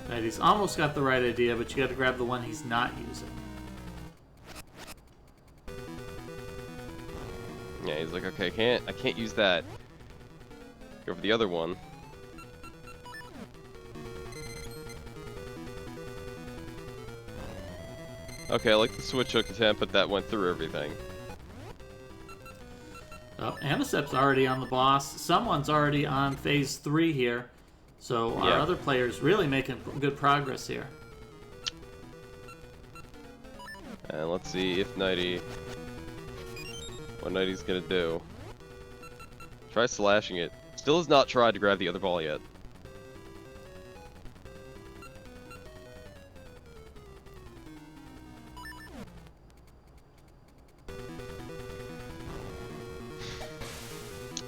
Right, he's almost got the right idea, but you gotta grab the one he's not using. Yeah, he's like, okay, I can't use that. Go for the other one. Okay, I like the switch hook attempt, but that went through everything. Oh, Anisep's already on the boss. Someone's already on phase 3 here. So our Yeah. other player's really making good progress here. And let's see if Nighty... what Nighty's gonna do. Try slashing it. Still has not tried to grab the other ball yet.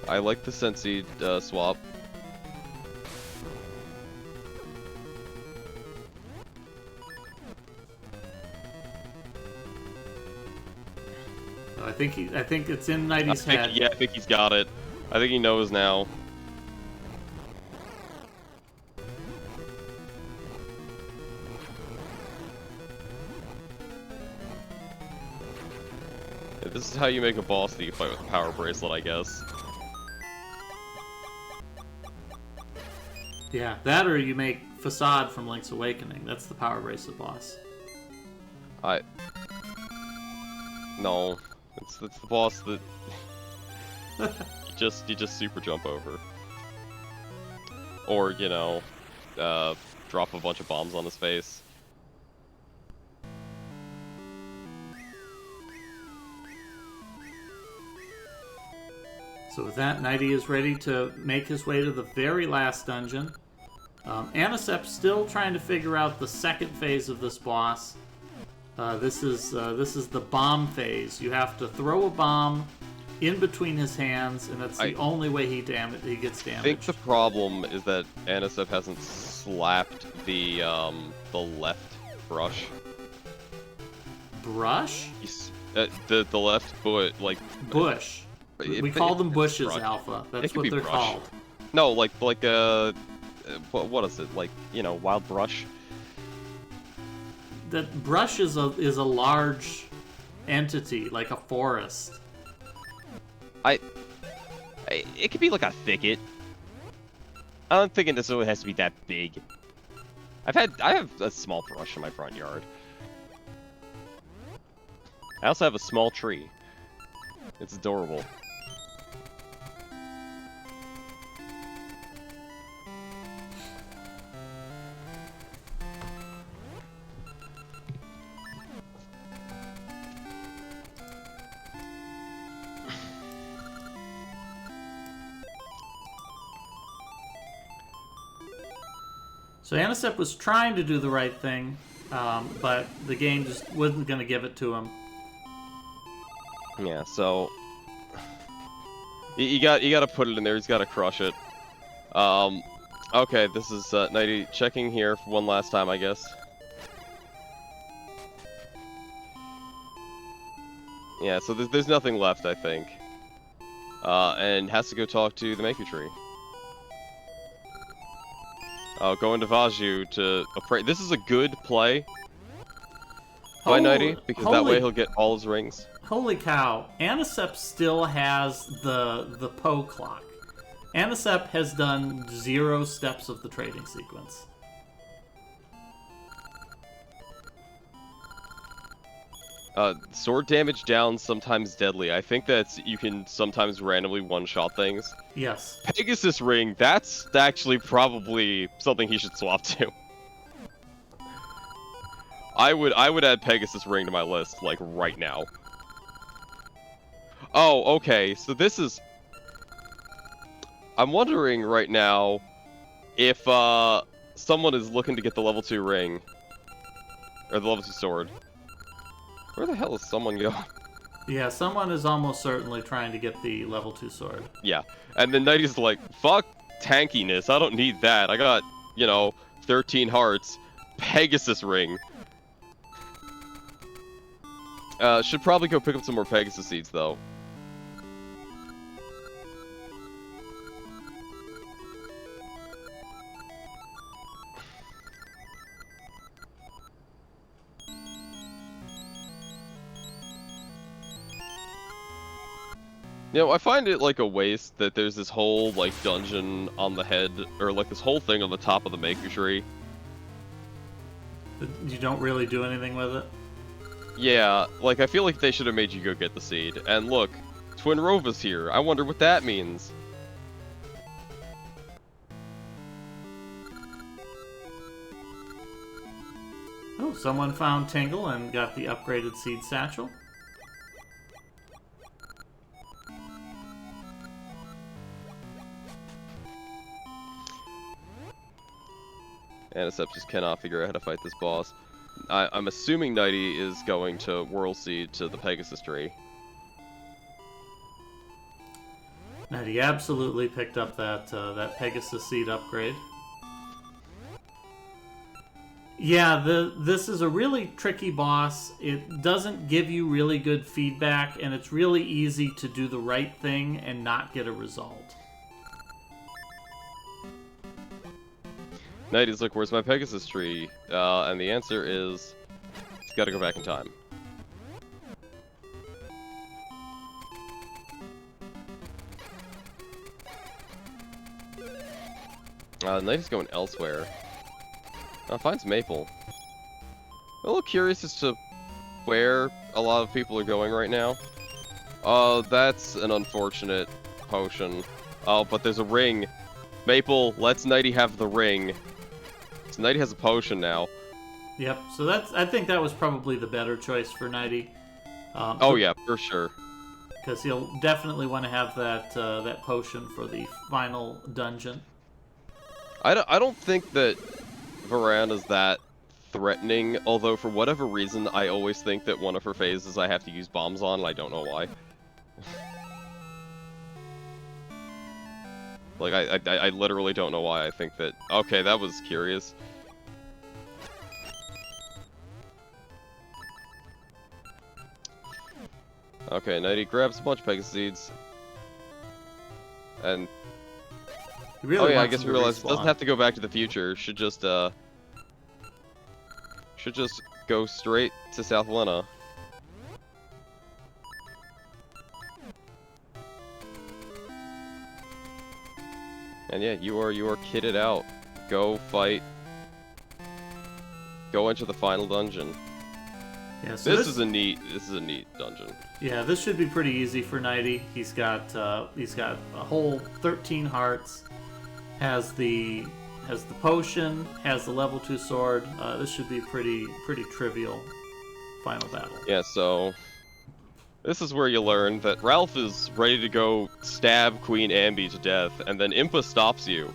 I like the Sensi swap. I think it's in Nighty's head. Yeah, I think he's got it. I think he knows now. Yeah, this is how you make a boss that you fight with a power bracelet, I guess. Yeah, that or you make Facade from Link's Awakening. That's the Power Bracelet boss. No. It's the boss that you just super jump over. Or, you know, drop a bunch of bombs on his face. So with that, Nighty is ready to make his way to the very last dungeon. Anisep's still trying to figure out the second phase of this boss. This is the bomb phase. You have to throw a bomb in between his hands, and that's the only way he gets damaged. I think the problem is that Anisep hasn't slapped the left brush. Brush? The left bush. We call them bushes, brush. Alpha. That's what they're called. No, what is it? Like, you know, wild brush. That brush is a large entity, like a forest. It could be like a thicket. I don't think it necessarily has to be that big. I have a small brush in my front yard. I also have a small tree. It's adorable. So Anisep was trying to do the right thing, but the game just wasn't going to give it to him. Yeah, so you got to put it in there. He's got to crush it. Okay, this is Nighty checking here for one last time, I guess. Yeah, so there's nothing left, I think. And has to go talk to the Maku Tree. Go into Vaju to appraise. This is a good play by Nighty, because that way he'll get all his rings. Holy cow. Anisep still has the Poe clock. Anisep has done 0 steps of the trading sequence. Sword damage down, sometimes deadly. I think that you can sometimes randomly one-shot things. Yes. Pegasus ring, that's actually probably something he should swap to. I would add Pegasus ring to my list, like, right now. Oh, okay, so this is... I'm wondering right now if someone is looking to get the level 2 ring. Or the level 2 sword. Where the hell is someone going? Yeah, someone is almost certainly trying to get the level 2 sword. Yeah, and then Nighty's like, fuck tankiness, I don't need that. I got, you know, 13 hearts. Pegasus ring. Should probably go pick up some more Pegasus seeds, though. You know, I find it like a waste that there's this whole, like, dungeon on the head, or like this whole thing on the top of the Maku Tree. You don't really do anything with it? Yeah, like, I feel like they should have made you go get the seed. And look, Twin Rova's here. I wonder what that means. Oh, someone found Tingle and got the upgraded seed satchel. Anicept just cannot figure out how to fight this boss. I'm assuming Nighty is going to Whirl Seed to the Pegasus tree. And he absolutely picked up that Pegasus seed upgrade. Yeah, this is a really tricky boss. It doesn't give you really good feedback, and it's really easy to do the right thing and not get a result. Nighty's like, where's my Pegasus tree? And the answer is, it's gotta go back in time. Nighty's going elsewhere. Finds Maple. I'm a little curious as to where a lot of people are going right now. That's an unfortunate potion. Oh, but there's a ring. Maple, let's Nighty have the ring. So Nighty has a potion now. Yep, so I think that was probably the better choice for Nighty. Oh yeah, for sure. Because he'll definitely want to have that potion for the final dungeon. I don't think that Varan is that threatening, although for whatever reason I always think that one of her phases I have to use bombs on, and I don't know why. Like, I literally don't know why I think that... Okay, that was curious. Okay, Nighty grabs a bunch of Pegasus seeds. And... Really oh yeah, I guess we realized it doesn't have to go back to the future. Should just go straight to South Lena. And yeah, you are kitted out. Go fight. Go into the final dungeon. Yeah, so this is a neat dungeon. Yeah, this should be pretty easy for Nighty. He's got a whole 13 hearts. Has the potion, has the level 2 sword. This should be pretty trivial final battle. Yeah, so this is where you learn that Ralph is ready to go stab Queen Ambi to death, and then Impa stops you.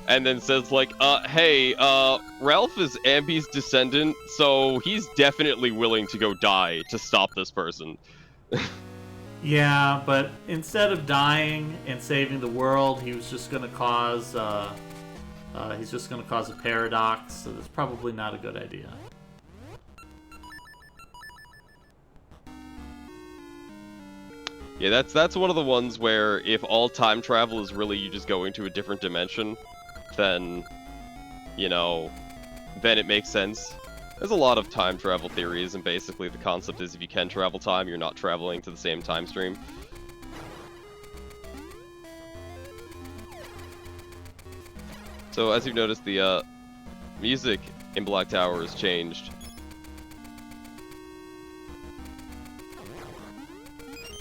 And then says like, hey, Ralph is Ambi's descendant, so he's definitely willing to go die to stop this person. Yeah, but instead of dying and saving the world, he was just going to cause a paradox. So that's probably not a good idea. Yeah, that's one of the ones where if all time travel is really you just going to a different dimension, then, you know, then it makes sense. There's a lot of time travel theories, and basically the concept is if you can travel time, you're not traveling to the same time stream. So as you've noticed, the music in Black Tower has changed.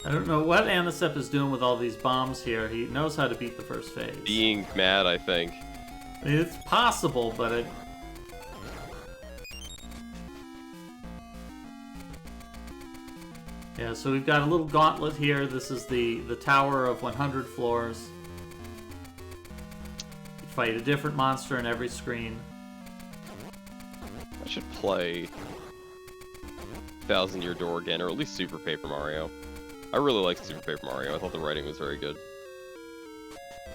I don't know what Anicept is doing with all these bombs here. He knows how to beat the first phase. Being mad, I think. I mean, it's possible, but yeah, so we've got a little gauntlet here. This is the tower of 100 floors. You fight a different monster in every screen. I should play 1000 Year Door again, or at least Super Paper Mario. I really liked Super Paper Mario. I thought the writing was very good.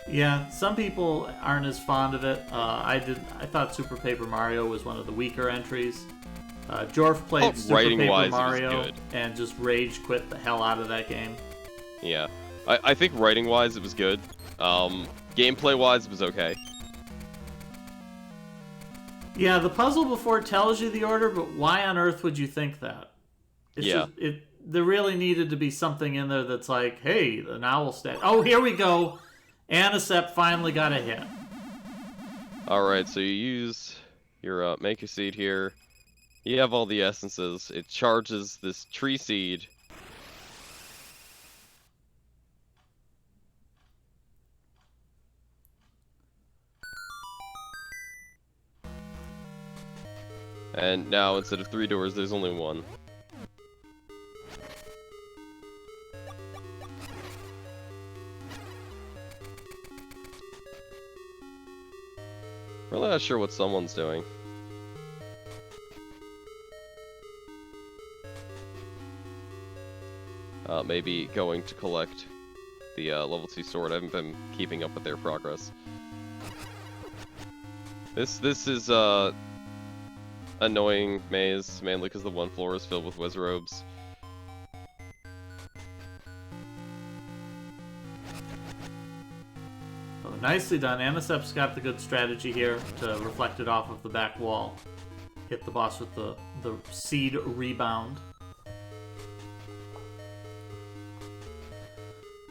Yeah, some people aren't as fond of it. I thought Super Paper Mario was one of the weaker entries. Jorf played Super Paper Mario and just rage quit the hell out of that game. Yeah, I think writing-wise it was good. Gameplay-wise it was okay. Yeah, the puzzle before tells you the order, but why on earth would you think that? It's yeah. There really needed to be something in there that's like, hey, the owl stat. Oh, here we go. Anicept finally got a hit. Alright, so you use your Make Your Seed here. You have all the essences. It charges this tree seed. And now, instead of 3 doors, there's only one. Really not sure what someone's doing. Maybe going to collect the level 2 sword. I haven't been keeping up with their progress. This is annoying maze, mainly because the one floor is filled with wizarobes. Oh, nicely done. Anisep's got the good strategy here to reflect it off of the back wall. Hit the boss with the seed rebound.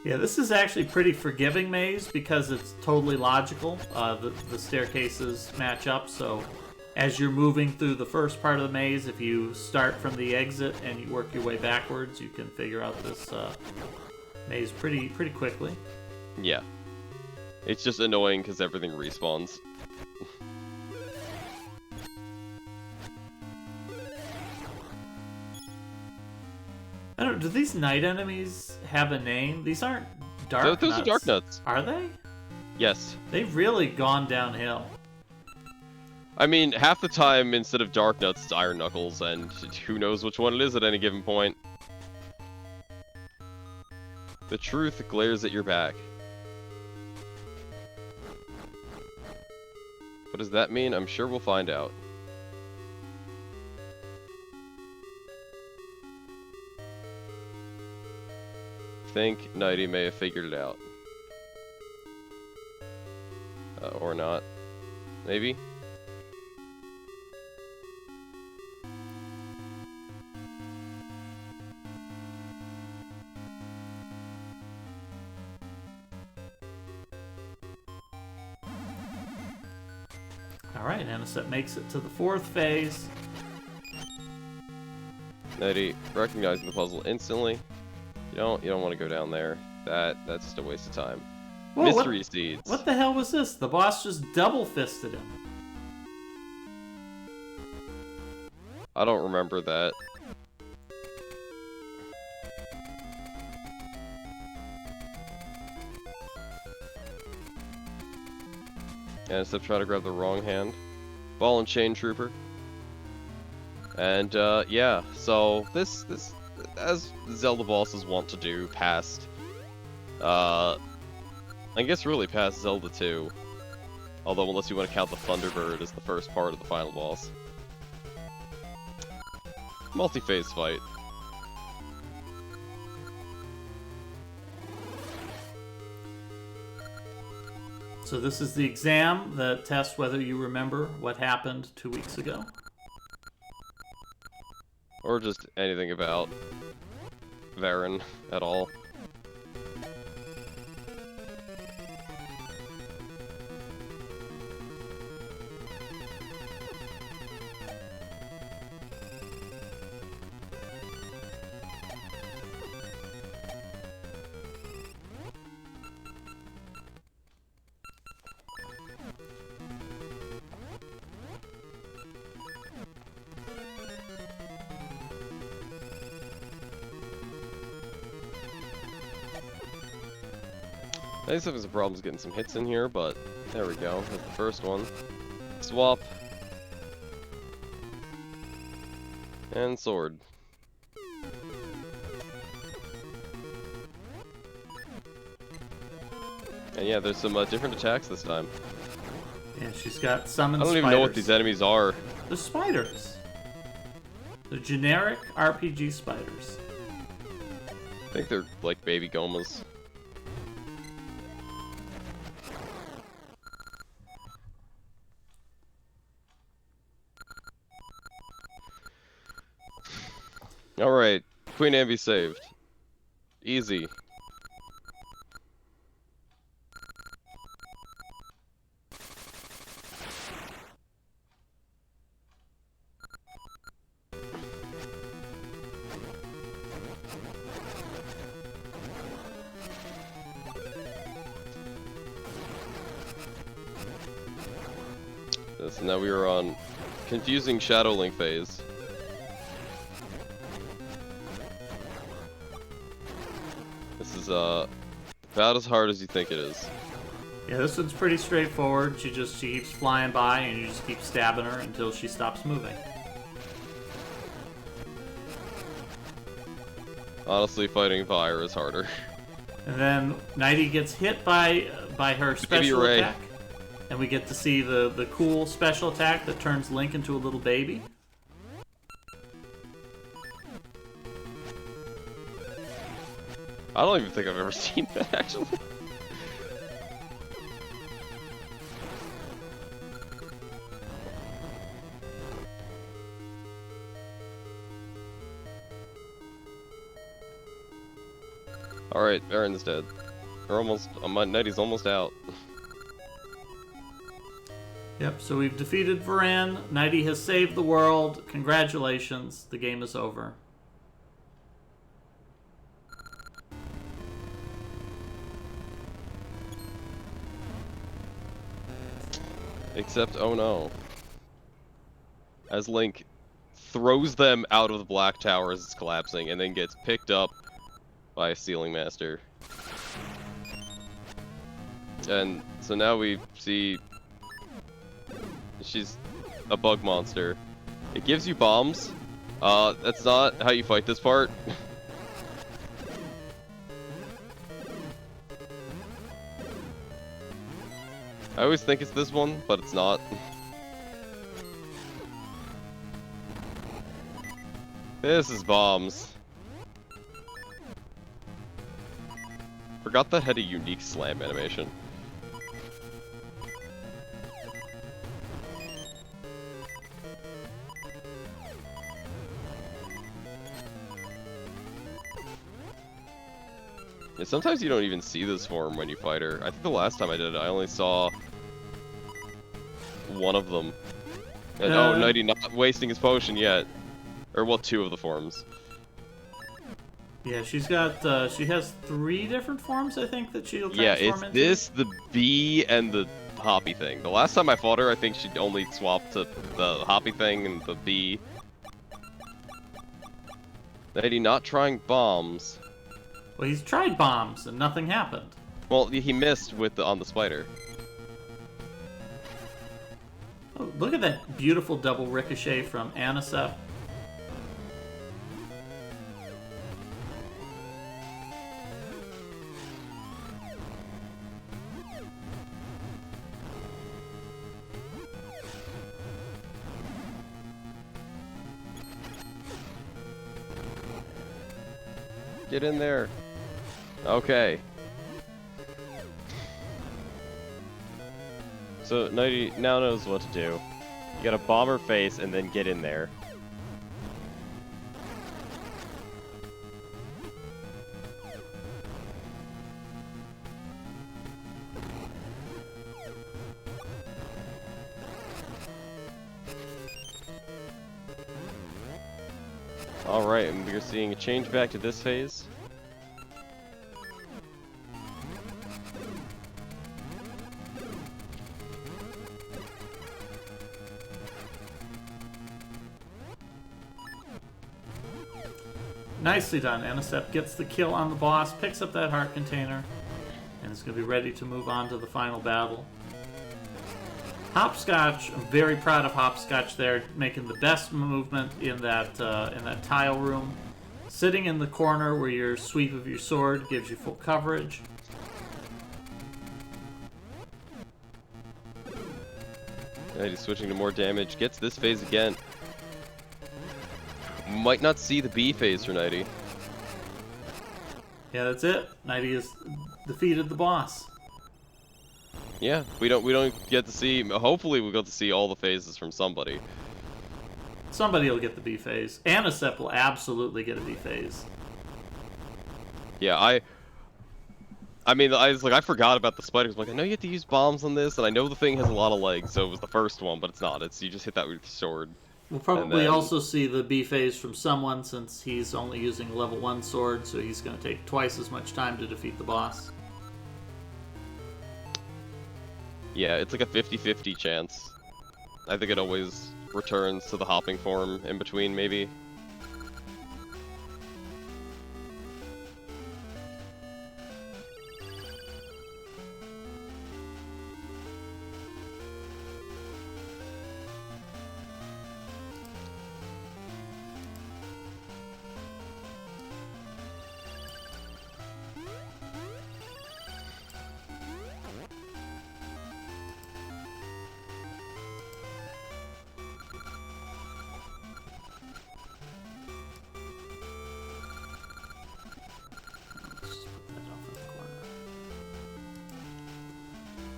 Yeah, this is actually pretty forgiving maze because it's totally logical. The staircases match up, so as you're moving through the first part of the maze, if you start from the exit and you work your way backwards, you can figure out this maze pretty quickly. Yeah. It's just annoying because everything respawns. I don't. Do these night enemies have a name? These aren't dark Those nuts. are dark nuts. Are they? Yes. They've really gone downhill. I mean, half the time, instead of dark nuts, it's iron knuckles, and who knows which one it is at any given point. The truth glares at your back. What does that mean? I'm sure we'll find out. Think Nighty may have figured it out. Or not. Maybe? Alright, Anisep makes it to the 4th phase. Nighty, recognizing the puzzle instantly. You don't want to go down there. That's just a waste of time. Whoa, Mystery seeds. What the hell was this? The boss just double-fisted him. I don't remember that. And instead of trying to grab the wrong hand. Ball and chain trooper. And yeah, so this as Zelda bosses want to do past I guess really past Zelda 2. Although unless you want to count the Thunderbird as the first part of the final boss. Multi-phase fight. So this is the exam that tests whether you remember what happened 2 weeks ago. Or just anything about Varen at all. I think having some problems getting some hits in here, but there we go. That's the first one. Swap. And sword. And yeah, there's some different attacks this time. Yeah, she's got summoned I don't spiders. even know what these enemies are. They're spiders. They're generic RPG spiders. I think they're like baby gomas. Alright, Queen Ambi saved. Easy. So now we are on confusing Shadow Link phase. This is about as hard as you think it is. Yeah, this one's pretty straightforward. She keeps flying by, and you just keep stabbing her until she stops moving. Honestly, fighting fire is harder. And then Nighty gets hit by her special attack, and we get to see the cool special attack that turns Link into a little baby. I don't even think I've ever seen that, actually. Alright, Aaron's dead. We're almost... Nighty's almost out. Yep, so we've defeated Varan. Nighty has saved the world. Congratulations, the game is over. Except, oh no. As Link throws them out of the Black Tower as it's collapsing, and then gets picked up by a Sealing Master. And so now we see she's a bug monster. It gives you bombs. That's not how you fight this part. I always think it's this one, but it's not. This is bombs. Forgot that had a unique slam animation. Yeah, sometimes you don't even see this form when you fight her. I think the last time I did it, I only saw one of them. And oh, Nighty not wasting his potion yet. Or, well, two of the forms. Yeah, she's got, she has 3 different forms, I think, that she'll transform into. Yeah, it's this, the bee, and the hoppy thing. The last time I fought her, I think she only swapped to the hoppy thing and the bee. Nighty not trying bombs. Well, he's tried bombs, and nothing happened. Well, he missed with on the spider. Oh, look at that beautiful double ricochet from Anisep. Get in there. Okay. So Nighty now knows what to do. You gotta bomb her face and then get in there. Alright, and we're seeing a change back to this phase. Nicely done. Anisep gets the kill on the boss, picks up that heart container, and is going to be ready to move on to the final battle. Hopscotch, I'm very proud of Hopscotch there, making the best movement in that tile room. Sitting in the corner where your sweep of your sword gives you full coverage. Nighty switching to more damage, gets this phase again. Might not see the B phase for Nighty. Yeah, that's it. Nighty has defeated the boss. Yeah, we don't get to see. Hopefully, we get to see all the phases from somebody. Somebody will get the B phase. Anisep will absolutely get a B phase. Yeah, I mean, I was like, I forgot about the spiders. I'm like, I know you have to use bombs on this, and I know the thing has a lot of legs, so it was the first one, but it's not. It's you just hit that with your sword. We'll probably also see the B phase from someone, since he's only using a level 1 sword, so he's going to take twice as much time to defeat the boss. Yeah, it's like a 50-50 chance. I think it always returns to the hopping form in between, maybe.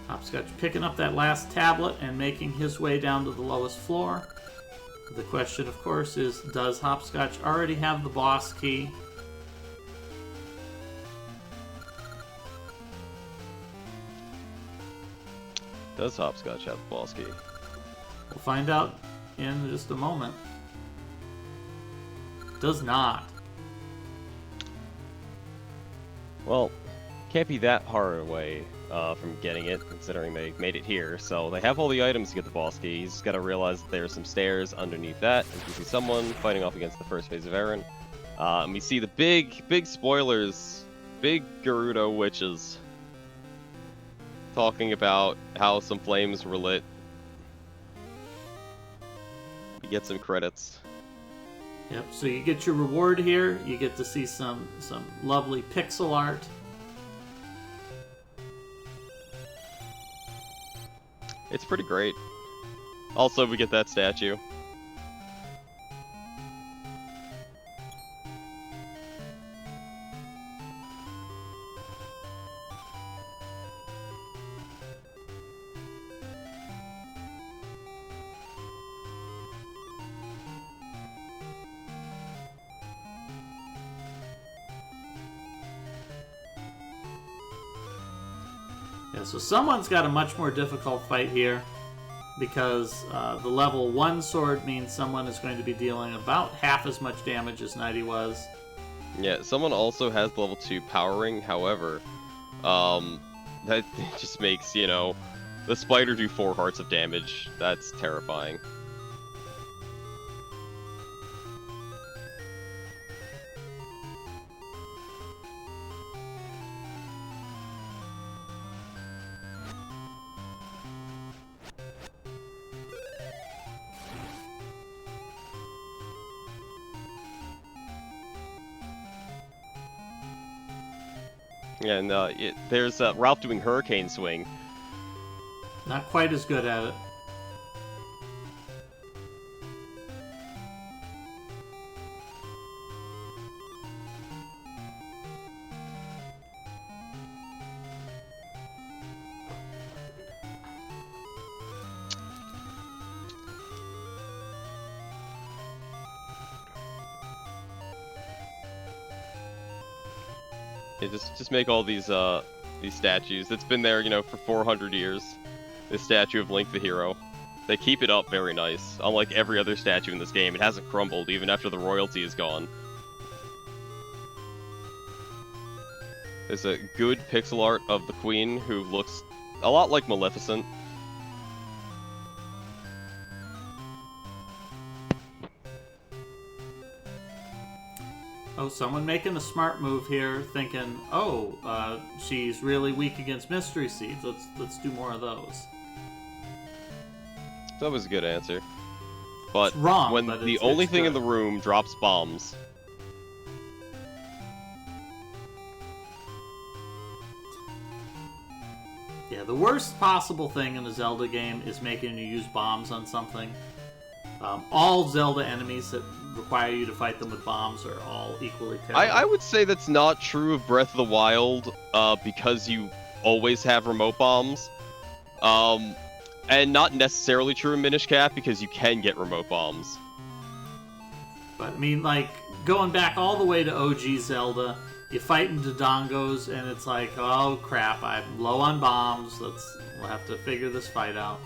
Hopscotch picking up that last tablet and making his way down to the lowest floor. The question, of course, is does Hopscotch already have the boss key? Does Hopscotch have the boss key? We'll find out in just a moment. Does not. Well, can't be that hard away from getting it, considering they made it here. So they have all the items to get the boss key. He's just got to realize that there's some stairs underneath that. And you see someone fighting off against the first phase of Aaron. And we see the big spoilers, big Gerudo witches talking about how some flames were lit. We get some credits. Yep, so you get your reward here. You get to see some lovely pixel art. It's pretty great. Also, we get that statue. Yeah, so someone's got a much more difficult fight here because the level 1 sword means someone is going to be dealing about half as much damage as Nighty was. Yeah, someone also has the level 2 power ring, however, that just makes, you know, the spider do 4 hearts of damage. That's terrifying. Yeah, and there's Ralph doing Hurricane Swing. Not quite as good at it. Yeah, just make all these statues. It's been there, you know, for 400 years. This statue of Link the hero. They keep it up very nice. Unlike every other statue in this game, it hasn't crumbled even after the royalty is gone. There's a good pixel art of the Queen who looks a lot like Maleficent. Oh, someone making a smart move here, thinking, oh, she's really weak against mystery seeds. Let's do more of those. That was a good answer. But it's wrong, when but the only thing in the room drops bombs. Yeah, the worst possible thing in a Zelda game is making you use bombs on something. All Zelda enemies that require you to fight them with bombs are all equally terrible. I would say that's not true of Breath of the Wild, because you always have remote bombs. And not necessarily true in Minish Cap, because you can get remote bombs. But, I mean, like, going back all the way to OG Zelda, you fight in Dodongos, and it's like, oh crap, I'm low on bombs, we'll have to figure this fight out.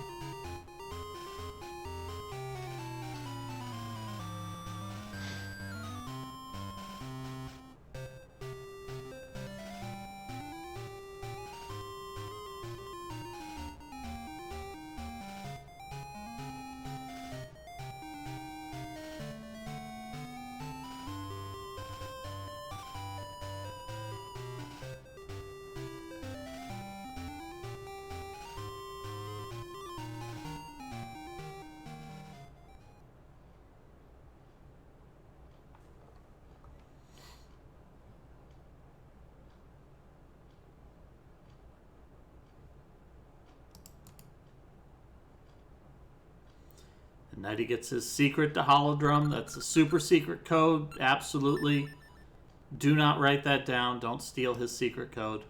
Knighty gets his secret to Holodrum. That's a super secret code. Absolutely. Do not write that down. Don't steal his secret code.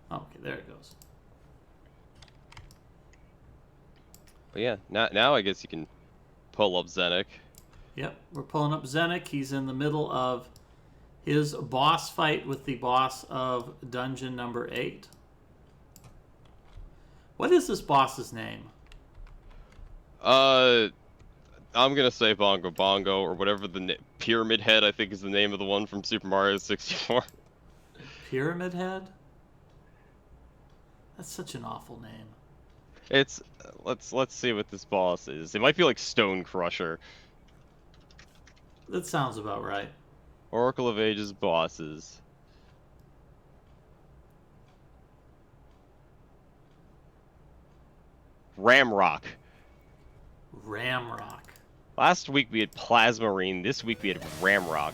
Okay, there it goes. But yeah, now I guess you can pull up Zenik. Yep, we're pulling up Zenik. He's in the middle of his boss fight with the boss of dungeon number 8. What is this boss's name? I'm gonna say Bongo Bongo, or whatever the Pyramid Head, I think is the name of the one from Super Mario 64. Pyramid Head? That's such an awful name. It's let's see what this boss is. It might be like Stone Crusher. That sounds about right. Oracle of Ages bosses. Ramrock. Ramrock. Last week we had Plasmarine. This week we had Ramrock.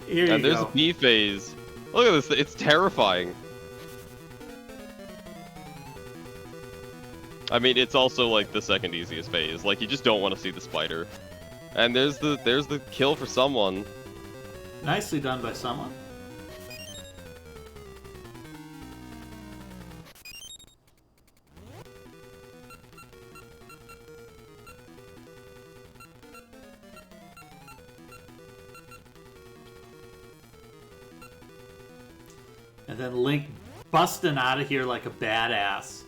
Here you And there's go. a B phase. Look at this. It's terrifying. I mean, it's also like the second easiest phase. Like, you just don't want to see the spider. And there's the kill for someone. Nicely done by someone. And then Link busting out of here like a badass.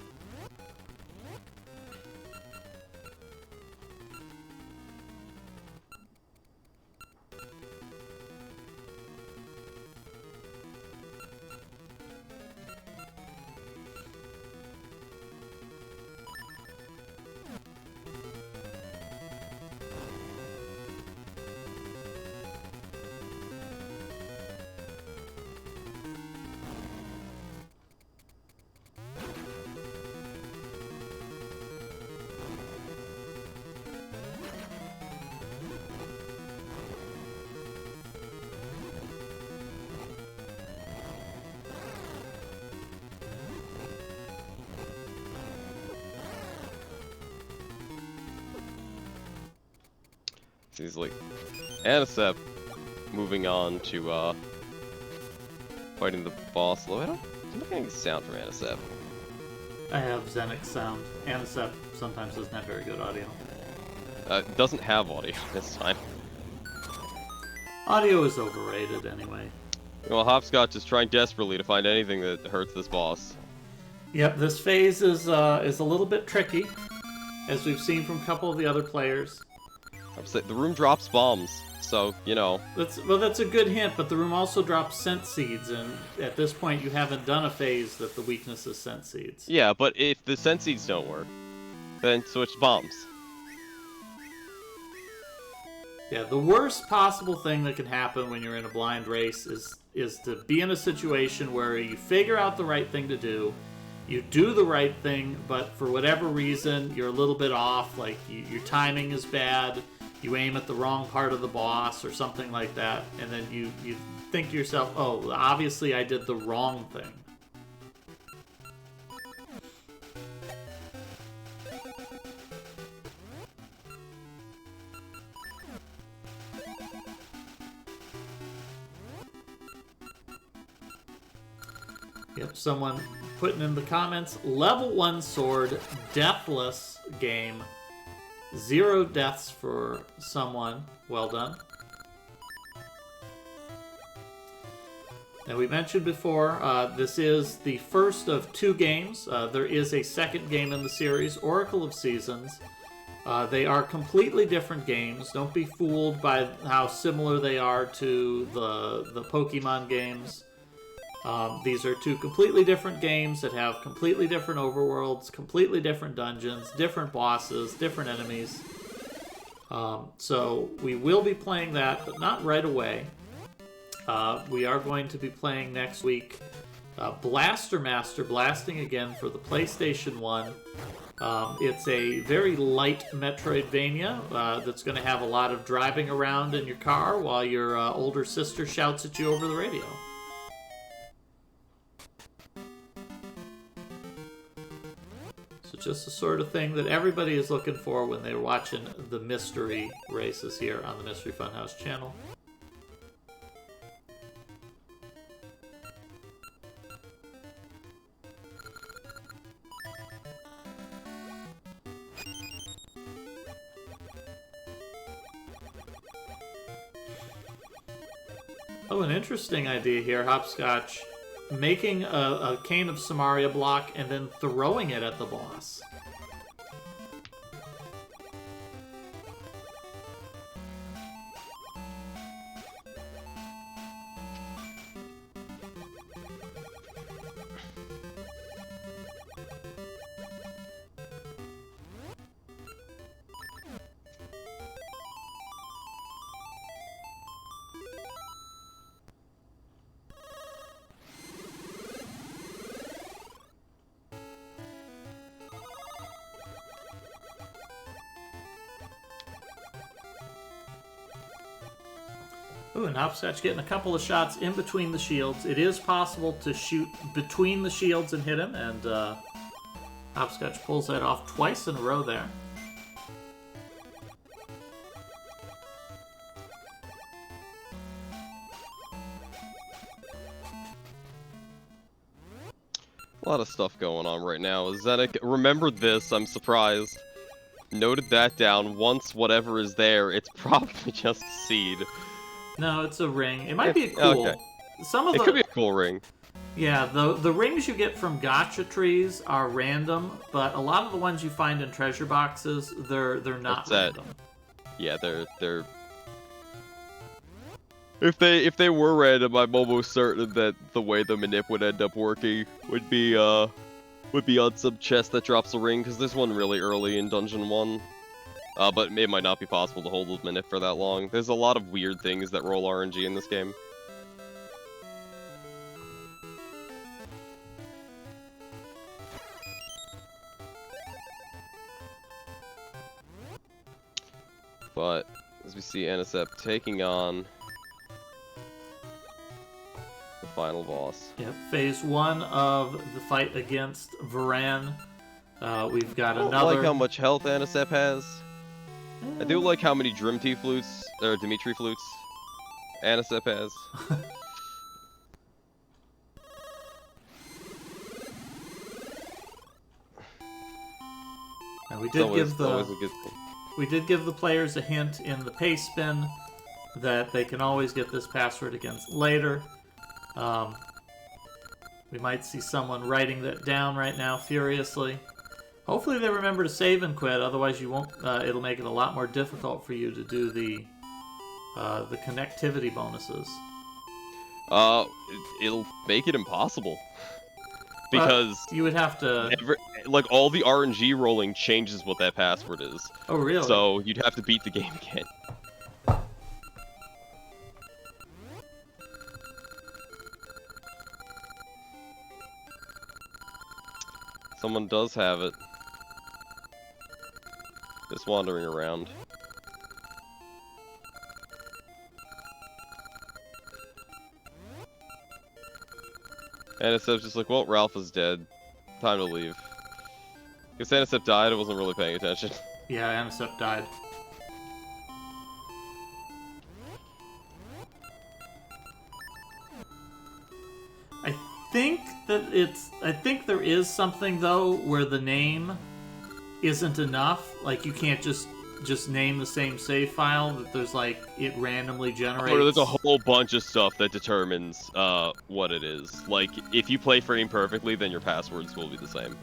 He's like, Anisep moving on to fighting the boss. I'm not getting a sound from Anisep. I have Zenik's sound. Anisep sometimes doesn't have very good audio. It doesn't have audio this time. Audio is overrated anyway. Well, Hopscotch is trying desperately to find anything that hurts this boss. Yep, this phase is a little bit tricky, as we've seen from a couple of the other players. The room drops bombs, so, you know. That's a good hint, but the room also drops scent seeds, and at this point you haven't done a phase that the weakness is scent seeds. Yeah, but if the scent seeds don't work, then switch bombs. Yeah, the worst possible thing that can happen when you're in a blind race is to be in a situation where you figure out the right thing to do, you do the right thing, but for whatever reason you're a little bit off, like your timing is bad, you aim at the wrong part of the boss or something like that, and then you think to yourself, oh, obviously I did the wrong thing. Yep, someone putting in the comments, level 1 sword, deathless game, 0 deaths for someone. Well done. Now, we mentioned before, this is the first of 2 games. There is a second game in the series, Oracle of Seasons. They are completely different games. Don't be fooled by how similar they are to the Pokemon games. These are two completely different games that have completely different overworlds, completely different dungeons, different bosses, different enemies. So we will be playing that, but not right away. We are going to be playing next week Blaster Master Blasting again for the PlayStation 1. It's a very light Metroidvania that's going to have a lot of driving around in your car while your older sister shouts at you over the radio. So just the sort of thing that everybody is looking for when they're watching the mystery races here on the Mystery Funhouse channel. Oh, an interesting idea here, Hopscotch. Making a Cane of Samaria block and then throwing it at the boss. Ooh, and Hopscotch getting a couple of shots in between the shields. It is possible to shoot between the shields and hit him, and Hopscotch pulls that off twice in a row there. A lot of stuff going on right now. Zenek remembered this, I'm surprised. Noted that down. Once whatever is there, it's probably just a seed. No, it's a ring. It might be a cool. Okay. Some of It could be a cool ring. Yeah, the rings you get from gacha trees are random, but a lot of the ones you find in treasure boxes, they're not random. Yeah, they're. If they were random, I'm almost certain that the way the manip would end up working would be on some chest that drops a ring, because there's one really early in Dungeon 1. But it might not be possible to hold the manip for that long. There's a lot of weird things that roll RNG in this game. But as we see Anisep taking on the final boss. Yep, phase 1 of the fight against Varan. We've got another. I like how much health Anisep has. I do like how many Dimitri flutes Anisep has. And we did give the players a hint in the pace spin that they can always get this password again later. We might see someone writing that down right now furiously. Hopefully they remember to save and quit, otherwise you won't. It'll make it a lot more difficult for you to do the connectivity bonuses. It'll make it impossible. Because you would have to... like, all the RNG rolling changes what that password is. Oh, really? So you'd have to beat the game again. Someone does have it. Just wandering around. Anisep's just like, well, Ralph is dead. Time to leave. Because Anisep died, I wasn't really paying attention. Yeah, Anisep died. I think there is something, though, where the name isn't enough. Like, you can't just name the same save file. That there's, like, it randomly generates. Oh, there's a whole bunch of stuff that determines what it is. Like, if you play frame perfectly, then your passwords will be the same.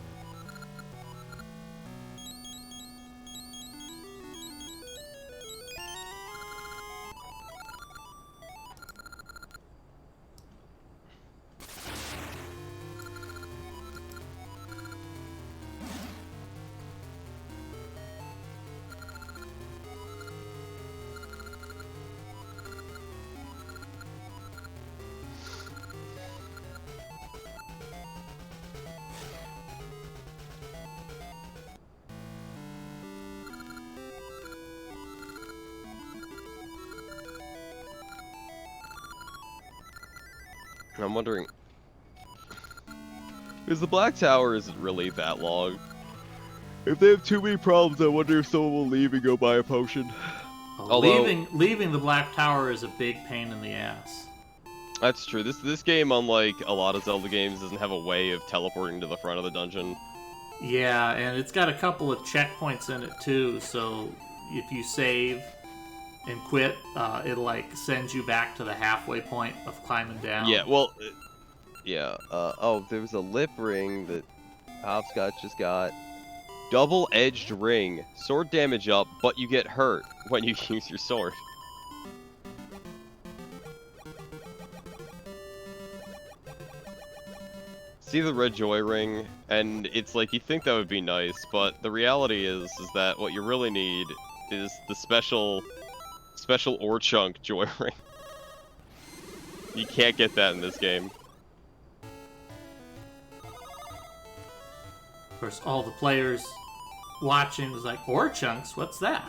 And I'm wondering, because the Black Tower isn't really that long. If they have too many problems, I wonder if someone will leave and go buy a potion. Although, leaving the Black Tower is a big pain in the ass. that's true. This game, unlike a lot of Zelda games, doesn't have a way of teleporting to the front of the dungeon. Yeah, and it's got a couple of checkpoints in it too, so if you save and quit, it'll like send you back to the halfway point of climbing down. Yeah, well, yeah. Oh, there was a lip ring that Hopscotch just got. Double-edged ring. Sword damage up, but you get hurt when you use your sword. See the red joy ring, and it's like you think that would be nice, but the reality is that what you really need is the special ore chunk joy ring. You can't get that in this game. Of course, all the players watching was like, ore chunks? What's that?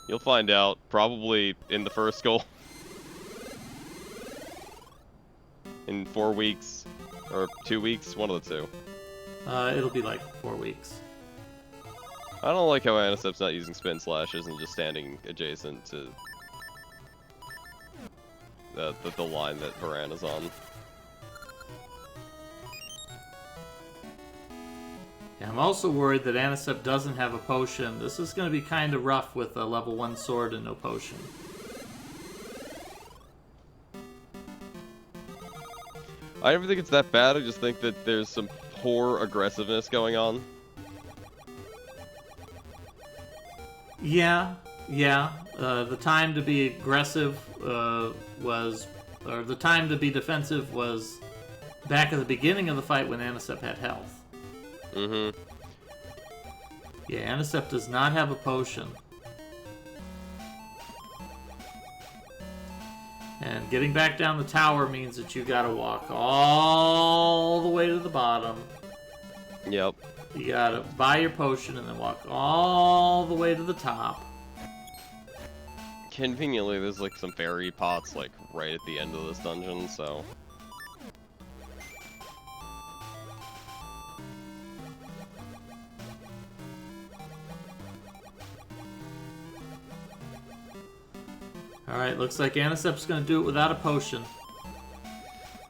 You'll find out probably in the first goal. In 4 weeks. Or 2 weeks, one of the two. It'll be like 4 weeks. I don't like how Anicep's not using spin slashes and just standing adjacent to the line that Varan is on. Yeah, I'm also worried that Anicep doesn't have a potion. This is going to be kind of rough with a level 1 sword and no potion. I never think it's that bad, I just think that there's some poor aggressiveness going on. Yeah. The time to be aggressive or the time to be defensive was back at the beginning of the fight when Anicep had health. Mm-hmm. Yeah, Anicep does not have a potion. And getting back down the tower means that you gotta walk all the way to the bottom. Yep. You gotta buy your potion and then walk all the way to the top. Conveniently, there's like some fairy pots like right at the end of this dungeon, so... Alright, looks like Anicep's gonna do it without a potion.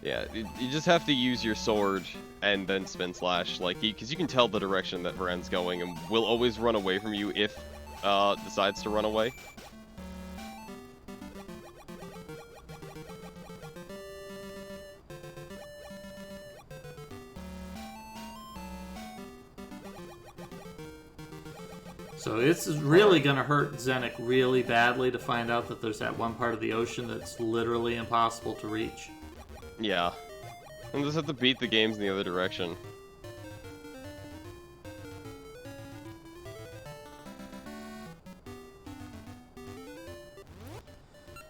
Yeah, you just have to use your sword and then spin slash, like, because you can tell the direction that Varan's going and will always run away from you if decides to run away. So it's really going to hurt Zenik really badly to find out that there's that one part of the ocean that's literally impossible to reach. Yeah. And just have to beat the games in the other direction.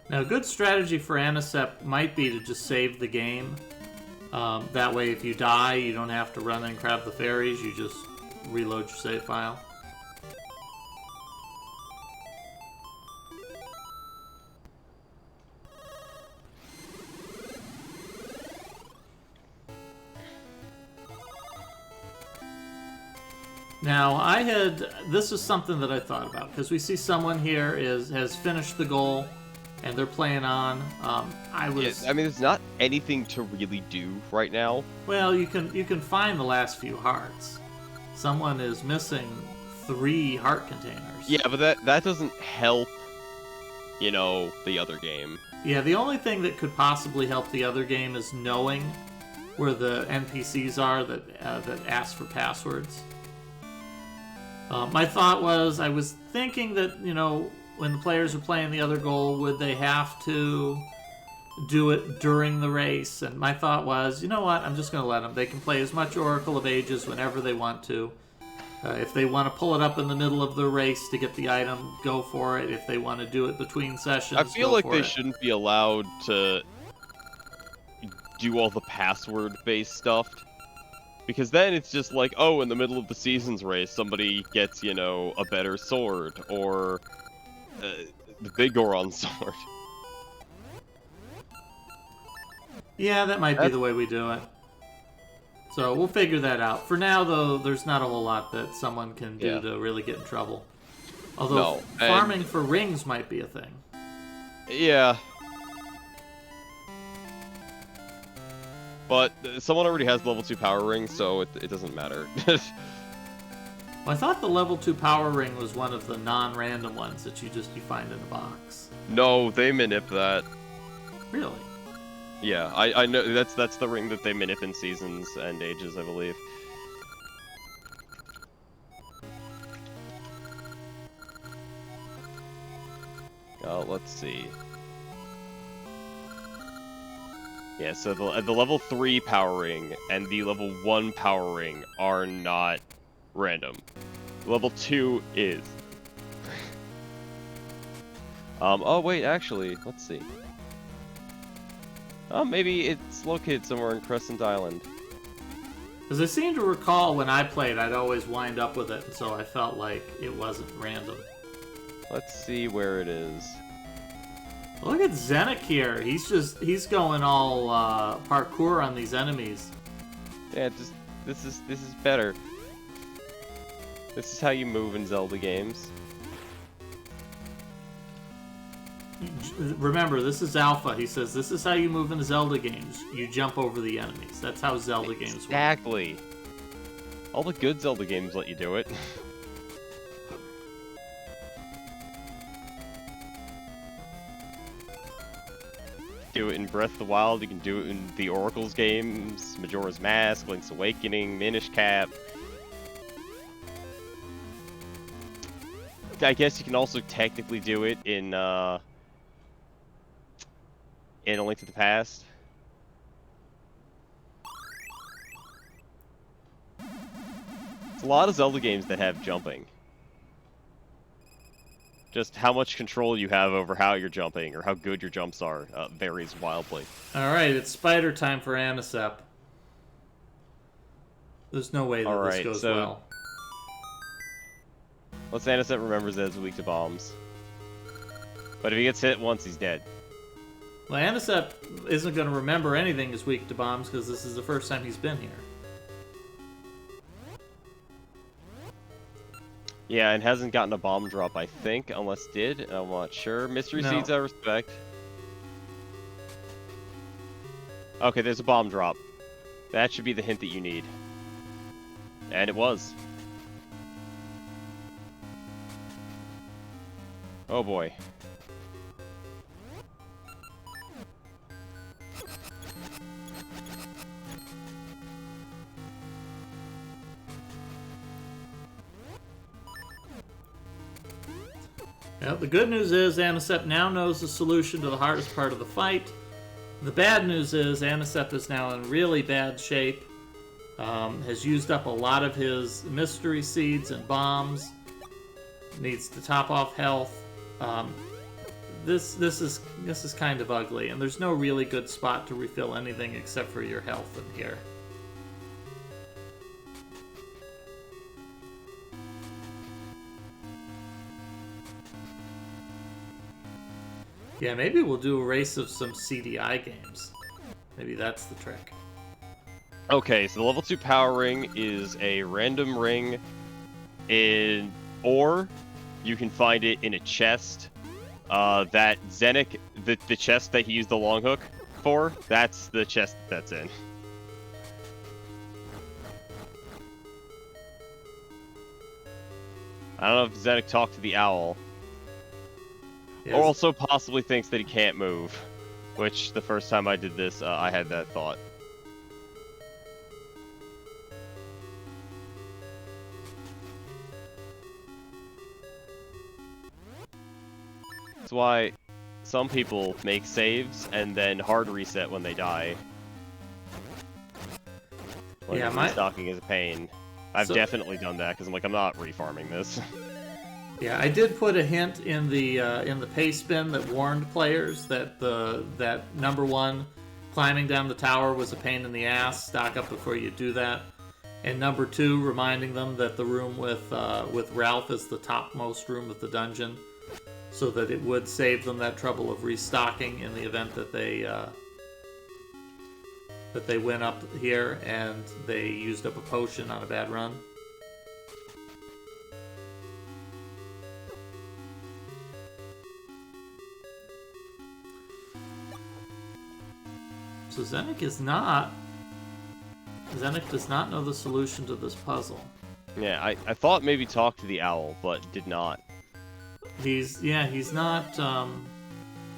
Now, a good strategy for Anicep might be to just save the game. That way, if you die, you don't have to run and grab the fairies, you just reload your save file. Now, this is something that I thought about, because we see someone here has finished the goal, and they're playing on. I mean, there's not anything to really do right now. Well, you can find the last few hearts. Someone is missing 3 heart containers. Yeah, but that doesn't help, the other game. Yeah, the only thing that could possibly help the other game is knowing where the NPCs are that ask for passwords. My thought was, I was thinking that, when the players are playing the other goal, would they have to do it during the race? And my thought was, you know what, I'm just going to let them. They can play as much Oracle of Ages whenever they want to. If they want to pull it up in the middle of the race to get the item, go for it. If they want to do it between sessions, I feel like they it. shouldn't be allowed to do all the password-based stuff. Because then it's just like, oh, in the middle of the seasons race, somebody gets, a better sword, or the big Goron sword. Yeah, that might be the way we do it. So we'll figure that out. For now, though, there's not a whole lot that someone can do to really get in trouble. Although farming for rings might be a thing. Yeah. But someone already has level 2 power ring, so it doesn't matter. Well, I thought the level 2 power ring was one of the non-random ones that you find in a box. No, they manip that. Really? Yeah, I know that's the ring that they manip in seasons and ages, I believe. Let's see. Yeah, so the level 3 power ring and the level 1 power ring are not random. Level 2 is. Oh wait, actually, let's see. Oh, maybe it's located somewhere in Crescent Island. Because I seem to recall when I played, I'd always wind up with it, so I felt like it wasn't random. Let's see where it is. Look at Zenik here. He's going all parkour on these enemies. Yeah, this is better. This is how you move in Zelda games. Remember, this is Alpha. He says this is how you move in Zelda games. You jump over the enemies. That's how Zelda games work. Exactly. All the good Zelda games let you do it. Do it in Breath of the Wild, you can do it in the Oracle's games, Majora's Mask, Link's Awakening, Minish Cap. I guess you can also technically do it in A Link to the Past. It's a lot of Zelda games that have jumping. Just how much control you have over how you're jumping, or how good your jumps are, varies wildly. Alright, it's spider time for Anisep. There's no way that this goes well. Let's Anisep remembers that it's weak to bombs. But if he gets hit once, he's dead. Well, Anisep isn't going to remember anything is weak to bombs, because this is the first time he's been here. Yeah, and hasn't gotten a bomb drop, I think, unless did. I'm not sure. Mystery Seeds, I respect. Okay, there's a bomb drop. That should be the hint that you need. And it was. Oh boy. Well, the good news is Anisep now knows the solution to the hardest part of the fight. The bad news is Anisep is now in really bad shape. Has used up a lot of his mystery seeds and bombs. Needs to top off health. This is kind of ugly, and there's no really good spot to refill anything except for your health in here. Yeah, maybe we'll do a race of some CDI games. Maybe that's the trick. Okay, so the level 2 power ring is a random ring or you can find it in a chest. That Zenik, the chest that he used the long hook for, that's the chest that's in. I don't know if Zenik talked to the owl. Yes. Or also possibly thinks that he can't move. Which, the first time I did this, I had that thought. That's why some people make saves and then hard reset when they die. When restocking is a pain. I've definitely done that because I'm like, I'm not refarming this. Yeah, I did put a hint in the pay spin that warned players that that number 1 climbing down the tower was a pain in the ass. Stock up before you do that. And number 2, reminding them that the room with Ralph is the topmost room of the dungeon, so that it would save them that trouble of restocking in the event that they that they went up here and they used up a potion on a bad run. So Zenik does not know the solution to this puzzle. Yeah, I thought maybe talk to the owl, but did not. He's not,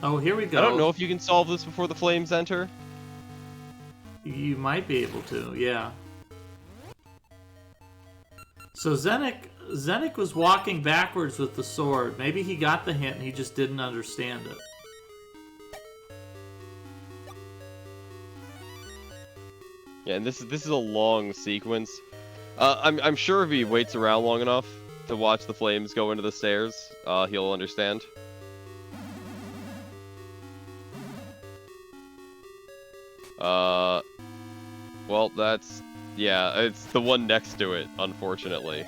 Oh, here we go. I don't know if you can solve this before the flames enter. You might be able to, yeah. So Zenik was walking backwards with the sword. Maybe he got the hint and he just didn't understand it. Yeah, and this is a long sequence. I'm sure if he waits around long enough to watch the flames go into the stairs, he'll understand. Well, it's the one next to it, unfortunately.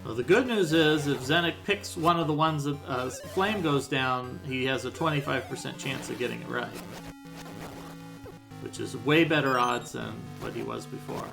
Well, the good news is, if Zenik picks one of the ones that flame goes down, he has a 25% chance of getting it right. Which is way better odds than what he was before.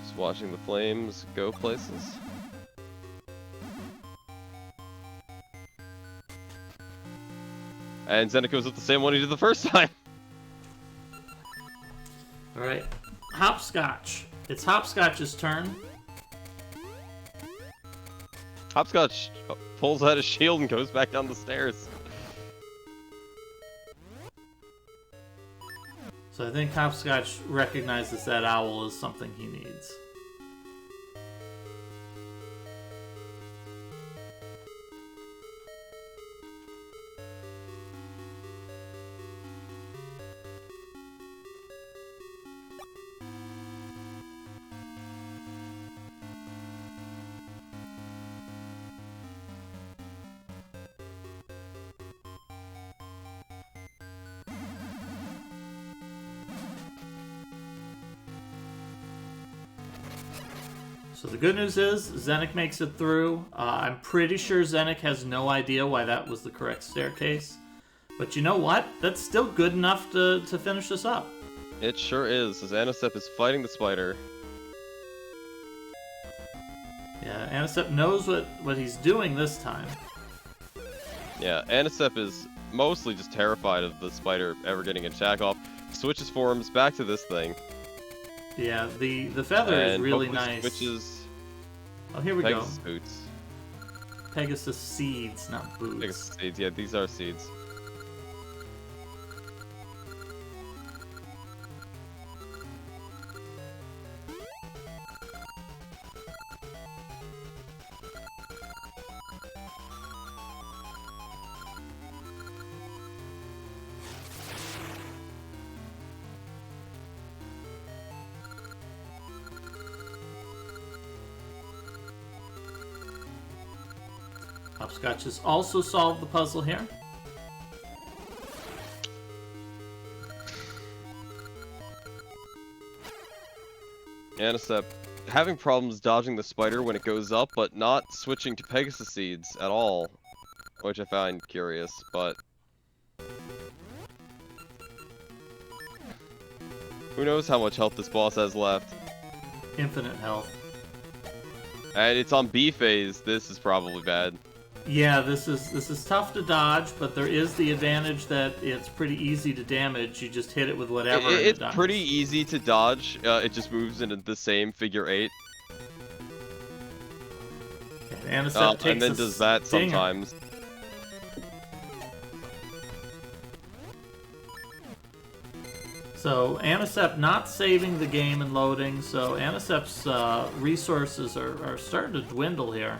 Just watching the flames go places. And Zenik goes with the same one he did the first time. Alright. Hopscotch. It's Hopscotch's turn. Hopscotch pulls out his shield and goes back down the stairs. So I think Hopscotch recognizes that owl as something he needs. So the good news is, Zenik makes it through. I'm pretty sure Zenik has no idea why that was the correct staircase. But you know what? That's still good enough to finish this up. It sure is, as Anisep is fighting the spider. Yeah, Anisep knows what he's doing this time. Yeah, Anisep is mostly just terrified of the spider ever getting an attack off. Switches forms back to this thing. Yeah, the feather is really nice. Switches. Oh, here we Pegasus go. boots. Pegasus seeds, not boots. Pegasus seeds, yeah, these are seeds. Hopscotch has also solved the puzzle here. Anisep having problems dodging the spider when it goes up, but not switching to Pegasus seeds at all, which I find curious, but who knows how much health this boss has left. Infinite health. And it's on B phase, this is probably bad. Yeah, this is tough to dodge, but there is the advantage that it's pretty easy to damage. You just hit it with whatever. It's pretty easy to dodge. It just moves into the same figure 8. And then does that sometimes. So Anisep not saving the game and loading, so Anisep's resources are starting to dwindle here.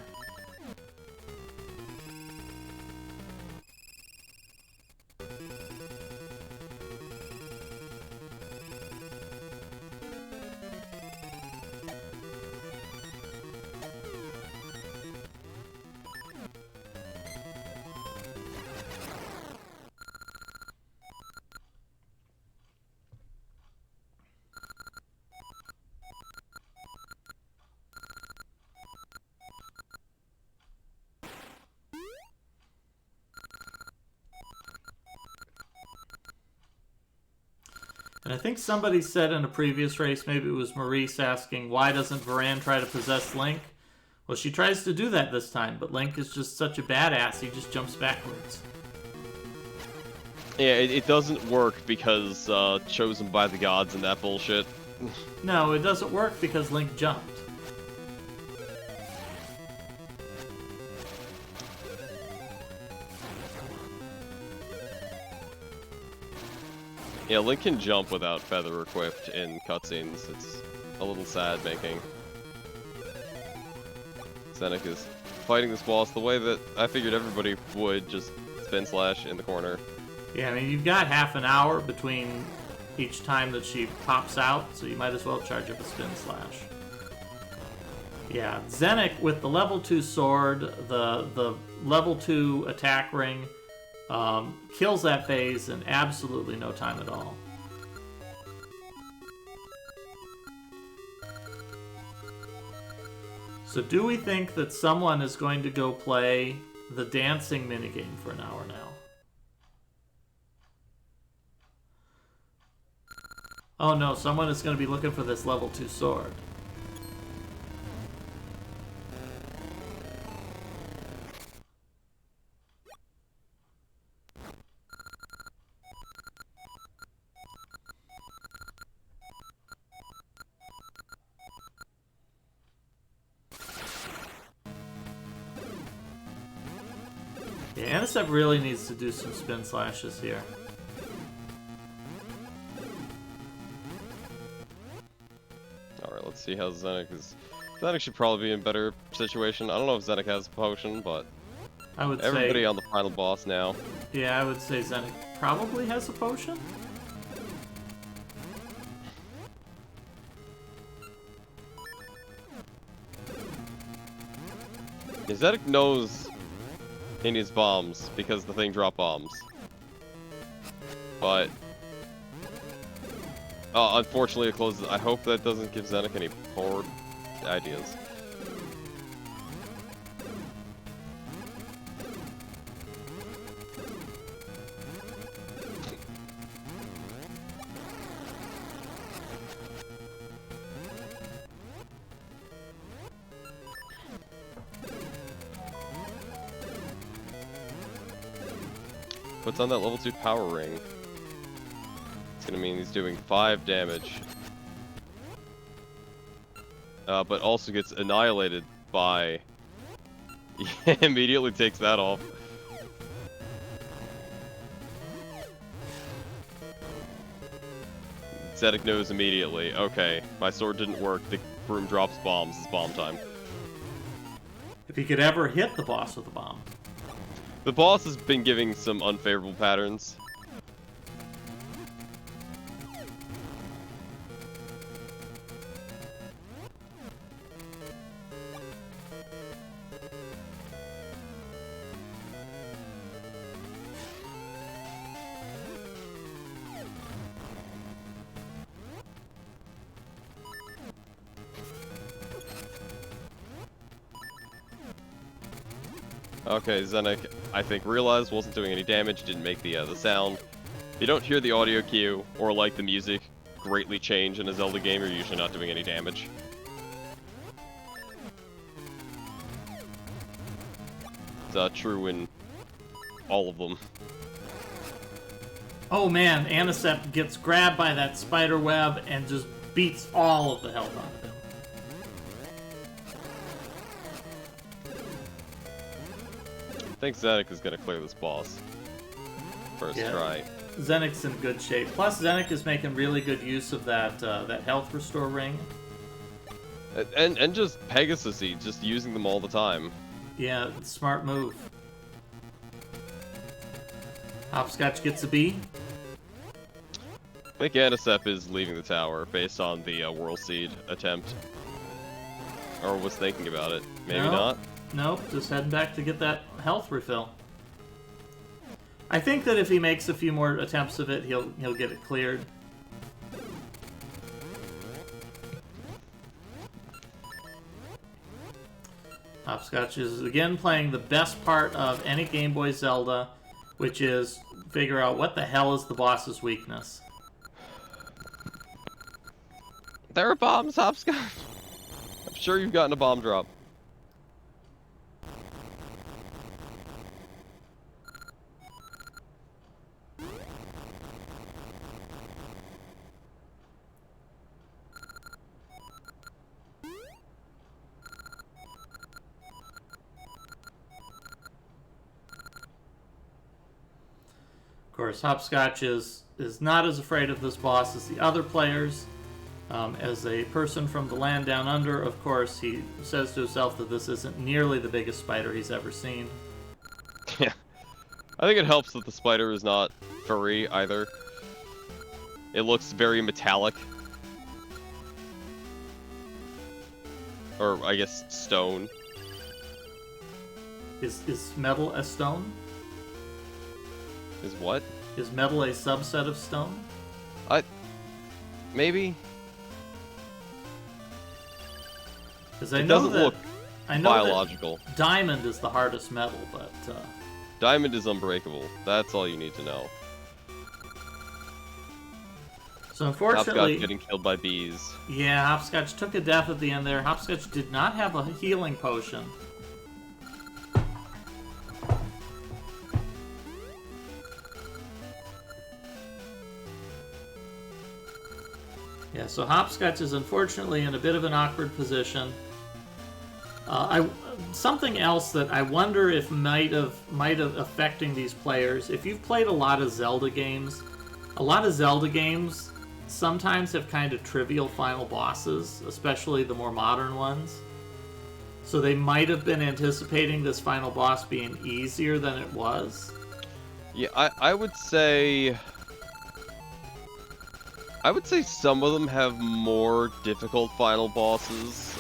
And I think somebody said in a previous race, maybe it was Maurice, asking, why doesn't Varan try to possess Link? Well, she tries to do that this time, but Link is just such a badass, he just jumps backwards. Yeah, it doesn't work because chosen by the gods and that bullshit. No, it doesn't work because Link jumped. Yeah, Link can jump without feather equipped in cutscenes. It's a little sad making. Zenek is fighting this boss the way that I figured everybody would, just spin slash in the corner. Yeah, I mean, you've got half an hour between each time that she pops out, so you might as well charge up a spin slash. Yeah, Zenek with the level 2 sword, the level 2 attack ring, kills that phase in absolutely no time at all. So do we think that someone is going to go play the dancing minigame for an hour now? Oh no, someone is going to be looking for this level 2 sword. Yeah, Anisep really needs to do some spin slashes here. Alright, let's see how Zenek is. Zenek should probably be in better situation. I don't know if Zenek has a potion, but I would everybody say, on the final boss now. yeah, I would say Zenek probably has a potion. Yeah, Zenek knows he needs bombs because the thing dropped bombs. But unfortunately it closes. I hope that doesn't give Zenek any poor ideas. Puts on that level 2 power ring. It's gonna mean he's doing 5 damage. But also gets annihilated by... He immediately takes that off. Zenek knows immediately, okay, my sword didn't work, the broom drops bombs, it's bomb time. If he could ever hit the boss with a bomb. The boss has been giving some unfavorable patterns. Okay, Zenek, I think, realized wasn't doing any damage, didn't make the sound. If you don't hear the audio cue, or like the music greatly change in a Zelda game, you're usually not doing any damage. It's true in all of them. Oh man, Anisep gets grabbed by that spider web and just beats all of the health out of him. I think Zenek is going to clear this boss. First try. Zenek's in good shape. Plus, Zenek is making really good use of that that health restore ring. And just Pegasus-y, just using them all the time. Yeah, smart move. Hopscotch gets a B. I think Anisep is leaving the tower based on the World Seed attempt. Or was thinking about it. Maybe not. Nope, just heading back to get that health refill. I think that if he makes a few more attempts of it, he'll get it cleared. Hopscotch is again playing the best part of any Game Boy Zelda, which is figure out what the hell is the boss's weakness. There are bombs, Hopscotch. I'm sure you've gotten a bomb drop. Of course, Hopscotch is not as afraid of this boss as the other players. As a person from the land down under, of course, he says to himself that this isn't nearly the biggest spider he's ever seen. Yeah. I think it helps that the spider is not furry either. It looks very metallic. Or, I guess, stone. Is metal a stone? Is what? Is metal a subset of stone? Maybe? Because I It know doesn't that look biological. That diamond is the hardest metal, but Diamond is unbreakable. That's all you need to know. so unfortunately, Hopscotch getting killed by bees. yeah, Hopscotch took a death at the end there. Hopscotch did not have a healing potion. Yeah, so Hopscotch is unfortunately in a bit of an awkward position. Something else that I wonder if might have affecting these players. If you've played a lot of Zelda games sometimes have kind of trivial final bosses, especially the more modern ones. So they might have been anticipating this final boss being easier than it was. Yeah, I would say some of them have more difficult final bosses.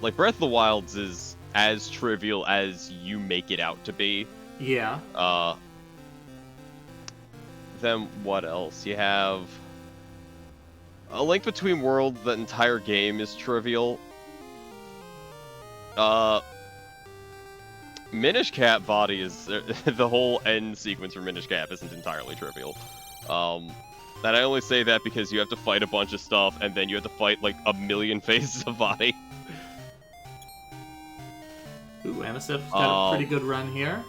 Like Breath of the Wilds is as trivial as you make it out to be. Yeah. Then what else? You have A Link Between Worlds. That entire game is trivial. Minish Cap Body is the whole end sequence for Minish Cap isn't entirely trivial. And I only say that because you have to fight a bunch of stuff, and then you have to fight, like, a million phases of body. Ooh, Anisep's got a pretty good run here,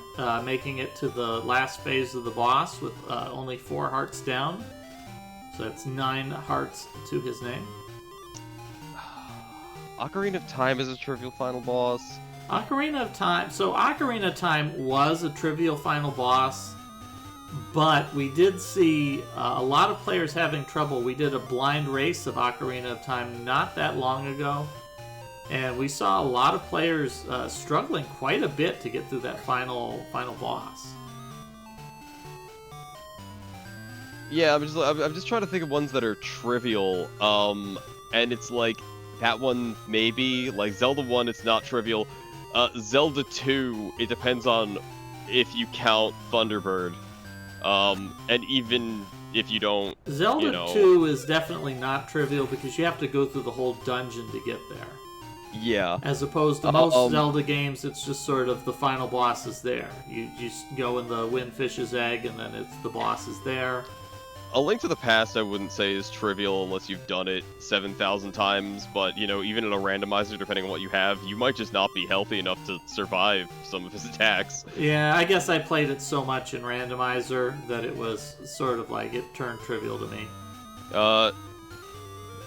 making it to the last phase of the boss with only 4 hearts down. So that's 9 hearts to his name. Ocarina of Time is a trivial final boss. Ocarina of Time... So Ocarina of Time was a trivial final boss, but we did see a lot of players having trouble. We did a blind race of Ocarina of Time not that long ago, and we saw a lot of players struggling quite a bit to get through that final boss. Yeah, I'm just trying to think of ones that are trivial. And it's like that one maybe, like Zelda 1, it's not trivial. Zelda 2, it depends on if you count Thunderbird. And even if you don't, Zelda 2 is definitely not trivial because you have to go through the whole dungeon to get there. Yeah. As opposed to most Zelda games, it's just sort of the final boss is there. You just go in the Windfish's egg, and then the boss is there. A Link to the Past, I wouldn't say is trivial unless you've done it 7,000 times, but, even in a randomizer, depending on what you have, you might just not be healthy enough to survive some of his attacks. Yeah, I guess I played it so much in randomizer that it was sort of like it turned trivial to me.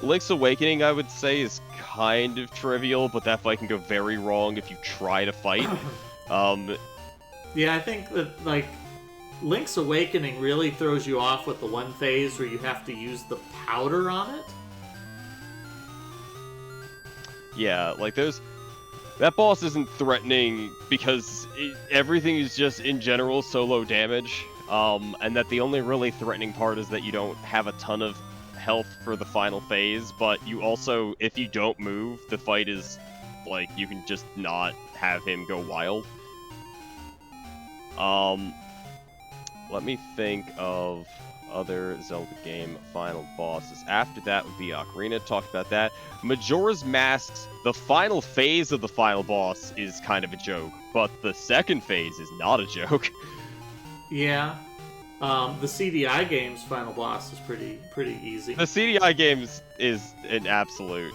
Link's Awakening, I would say, is kind of trivial, but that fight can go very wrong if you try to fight. Yeah, I think that, like, Link's Awakening really throws you off with the one phase where you have to use the powder on it. Yeah, like that boss isn't threatening because everything is just in general so low damage, and that the only really threatening part is that you don't have a ton of health for the final phase, but you also, if you don't move, the fight is, like, you can just not have him go wild. Let me think of other Zelda game final bosses. After that would be Ocarina, talked about that. Majora's Mask's, the final phase of the final boss is kind of a joke, but the second phase is not a joke. Yeah. The CDI game's final boss is pretty easy. The CDI games is an absolute.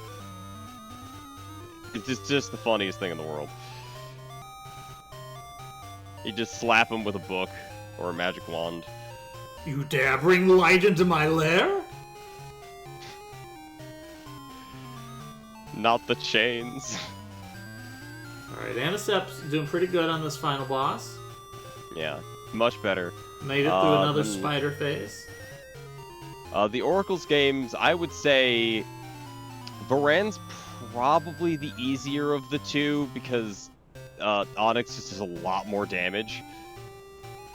It's just the funniest thing in the world. You just slap him with a book or a magic wand. You dare bring light into my lair? Not the chains. Alright, Anicep's doing pretty good on this final boss. Yeah, much better. Made it through another spider phase. The Oracle's games, I would say Varan's probably the easier of the two because Onyx just does a lot more damage.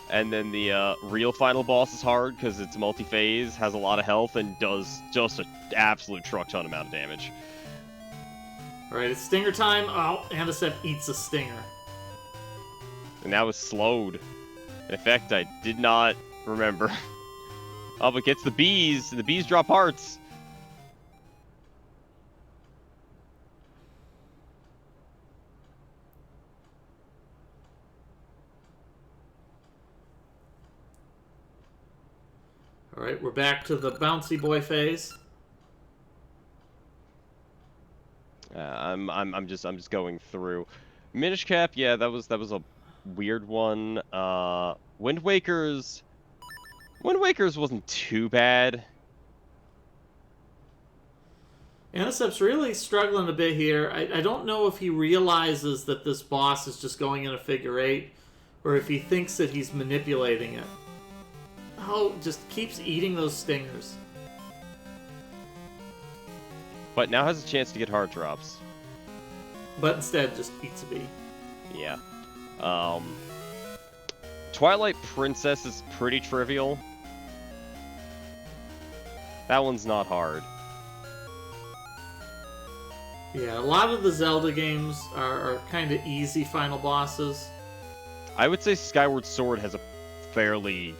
And then the real final boss is hard because it's multi-phase, has a lot of health, and does just an absolute truck ton amount of damage. Alright, it's stinger time. Oh, Anicep eats a stinger. And that was slowed. In fact, I did not remember. Oh, but gets the bees, and the bees drop hearts. Alright, we're back to the bouncy boy phase. I'm just going through. Minish Cap, yeah, that was a weird one. Wind Waker's wasn't too bad. Anicep's really struggling a bit here. I don't know if he realizes that this boss is just going in a figure eight, or if he thinks that he's manipulating it. Oh, just keeps eating those stingers. But now has a chance to get hard drops. But instead just eats a bee. Yeah. Twilight Princess is pretty trivial. That one's not hard. Yeah, a lot of the Zelda games are kind of easy final bosses. I would say Skyward Sword has a fairly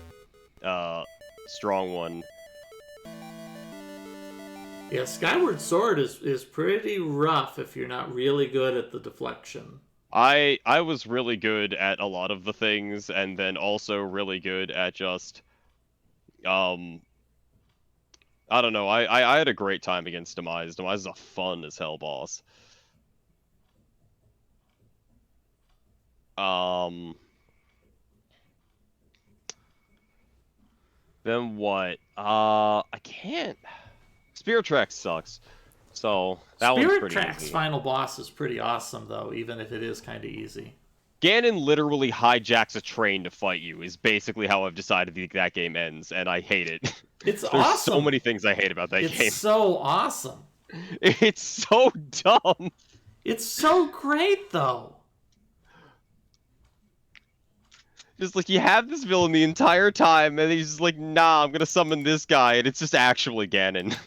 strong one. Yeah, Skyward Sword is pretty rough if you're not really good at the deflection. I was really good at a lot of the things, and then also really good at just, I don't know. I had a great time against Demise. Demise is a fun as hell boss. Then what? I can't. Spirit Tracks sucks. So that one's Spirit pretty Tracks easy. final boss is pretty awesome though, even if it is kind of easy. Ganon literally hijacks a train to fight you is basically how I've decided that game ends, and I hate it. It's There's awesome. so many things I hate about that game. It's so awesome. It's so dumb. It's so great though. Just like you have this villain the entire time, and he's just like, nah, I'm gonna summon this guy, and it's just actually Ganon.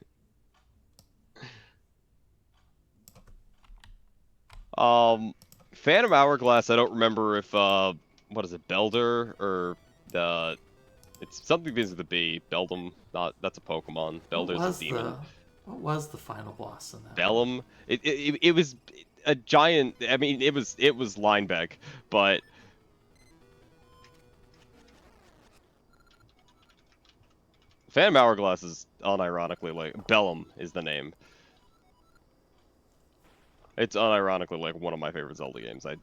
Phantom Hourglass, I don't remember if, what is it, Belder, or, it's something begins with a B. Beldum, that's a Pokemon. Belder's a demon. What was the final boss in that? Bellum? It was a giant, I mean, it was Linebeck, but... Phantom Hourglass is unironically like, Bellum is the name. It's unironically like one of my favorite Zelda games. I